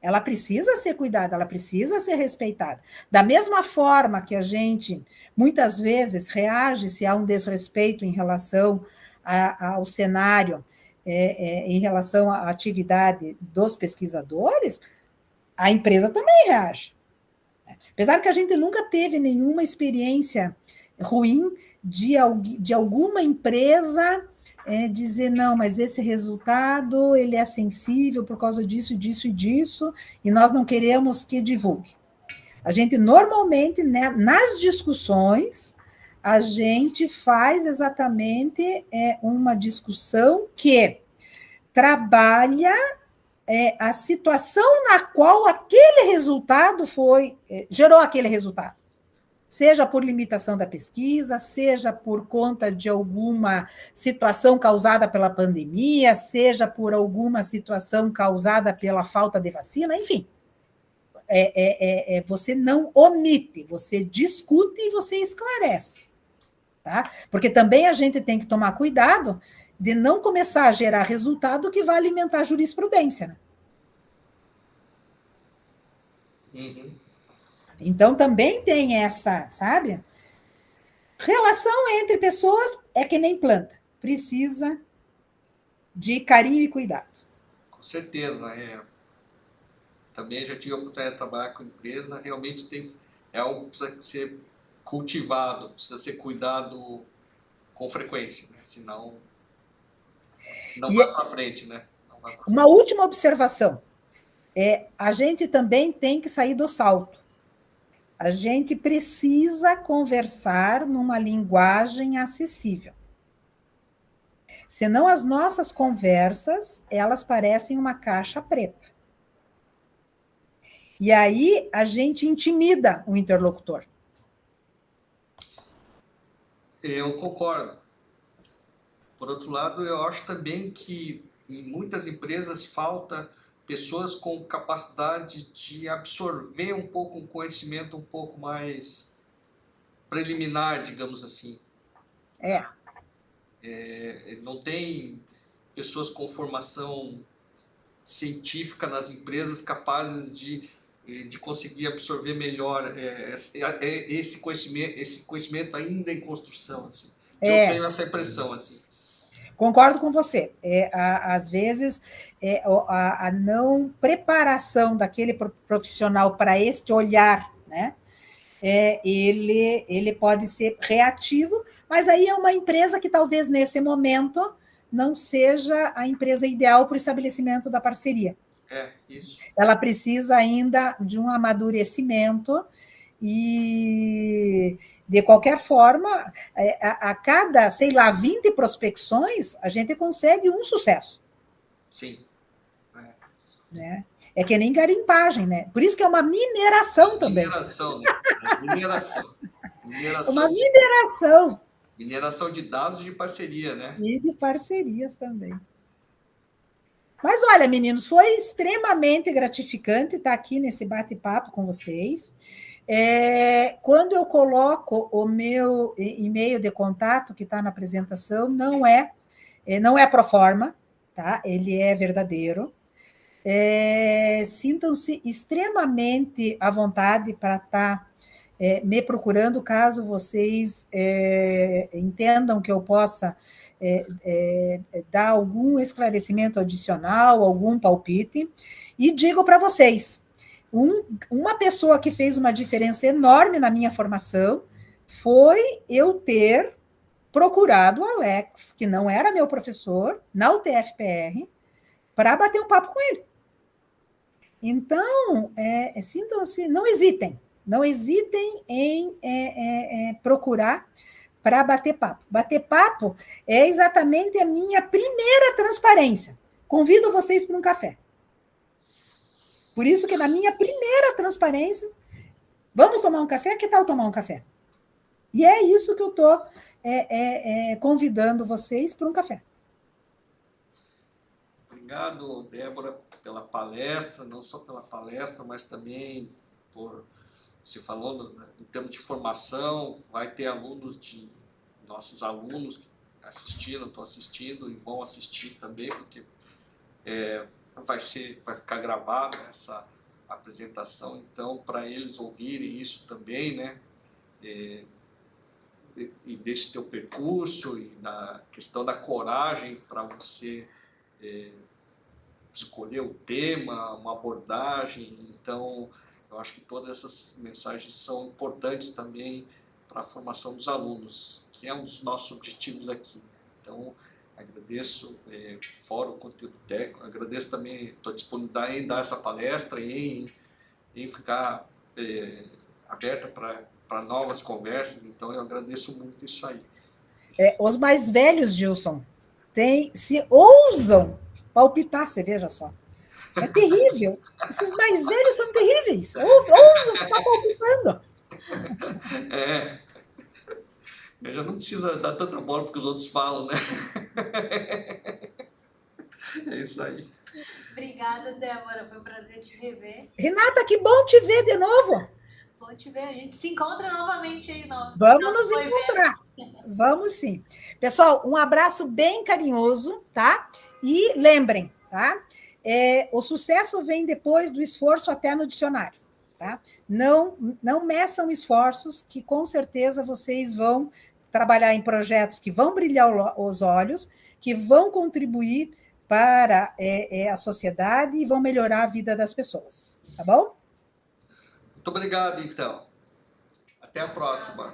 Ela precisa ser cuidada, ela precisa ser respeitada. Da mesma forma que a gente, muitas vezes, reage se há um desrespeito em relação ao cenário, em relação à atividade dos pesquisadores, a empresa também reage. Apesar que a gente nunca teve nenhuma experiência ruim de alguma empresa dizer, não, mas esse resultado ele é sensível por causa disso, disso e disso, e nós não queremos que divulgue. A gente, normalmente, né, nas discussões, a gente faz exatamente uma discussão que trabalha a situação na qual aquele resultado gerou aquele resultado. Seja por limitação da pesquisa, seja por conta de alguma situação causada pela pandemia, seja por alguma situação causada pela falta de vacina, enfim. Você não omite, você discute e você esclarece. Tá? Porque também a gente tem que tomar cuidado de não começar a gerar resultado que vai alimentar a jurisprudência. Né? Uhum. Então, também tem essa, sabe? Relação entre pessoas é que nem planta. Precisa de carinho e cuidado. Com certeza. Também já tive a oportunidade de trabalhar com empresa. Realmente é algo que precisa ser cultivado, precisa ser cuidado com frequência, né? Senão não vai para frente, né? Uma última observação. A gente também tem que sair do salto. A gente precisa conversar numa linguagem acessível. Senão as nossas conversas, elas parecem uma caixa preta. E aí a gente intimida o interlocutor. Eu concordo. Por outro lado, eu acho também que em muitas empresas falta pessoas com capacidade de absorver um pouco um conhecimento um pouco mais preliminar, digamos assim. Não tem pessoas com formação científica nas empresas capazes de conseguir absorver melhor esse conhecimento ainda em construção. Assim. Eu tenho essa impressão, assim. Concordo com você. Às vezes, a não preparação daquele profissional para este olhar, né? Ele pode ser reativo, mas aí é uma empresa que talvez nesse momento não seja a empresa ideal para o estabelecimento da parceria. Isso. Ela precisa ainda de um amadurecimento e, de qualquer forma, a cada, sei lá, 20 prospecções, a gente consegue um sucesso. Sim. Né? É que nem garimpagem, né? Por isso que é uma mineração também. Mineração, né? Mineração. Uma mineração. Mineração de dados e de parceria, né? E de parcerias também. Mas olha, meninos, foi extremamente gratificante estar aqui nesse bate-papo com vocês. Quando eu coloco o meu e-mail de contato, que está na apresentação, não é pro forma, tá? Ele é verdadeiro. Sintam-se extremamente à vontade para estar me procurando, caso vocês entendam que eu possa dar algum esclarecimento adicional, algum palpite. E digo para vocês, uma pessoa que fez uma diferença enorme na minha formação foi eu ter procurado o Alex, que não era meu professor, na UTFPR, para bater um papo com ele. Então, sintam-se, não hesitem em procurar para bater papo. Bater papo é exatamente a minha primeira transparência. Convido vocês para um café. Por isso que na minha primeira transparência, vamos tomar um café? Que tal tomar um café? E é isso que eu estou convidando vocês para um café. Obrigado, Débora, pela palestra, não só pela palestra, mas também por se falando, né, em termos de formação. Vai ter nossos alunos que assistiram, estão assistindo e vão assistir também, porque vai ficar gravada essa apresentação, então para eles ouvirem isso também, né? E desse teu percurso e na questão da coragem para você escolher o tema, uma abordagem. Então, eu acho que todas essas mensagens são importantes também para a formação dos alunos, que é um dos nossos objetivos aqui. Então, agradeço, fora o conteúdo técnico, agradeço também a tua disponibilidade em dar essa palestra e em ficar aberta para novas conversas. Então, eu agradeço muito isso aí. Os mais velhos, Gilson, se ousam palpitar, você veja só. É terrível. Esses mais velhos são terríveis. Ousam ficar palpitando. Já não precisa dar tanta bola porque os outros falam, né? É isso aí. Obrigada, Débora. Foi um prazer te rever. Renata, que bom te ver de novo. Bom te ver. A gente se encontra novamente aí. Vamos nos encontrar. Vamos sim. Pessoal, um abraço bem carinhoso, tá? E lembrem, tá? O sucesso vem depois do esforço até no dicionário, tá? Não meçam esforços, que com certeza vocês vão trabalhar em projetos que vão brilhar os olhos, que vão contribuir para a sociedade e vão melhorar a vida das pessoas, tá bom? Muito obrigado, então. Até a próxima.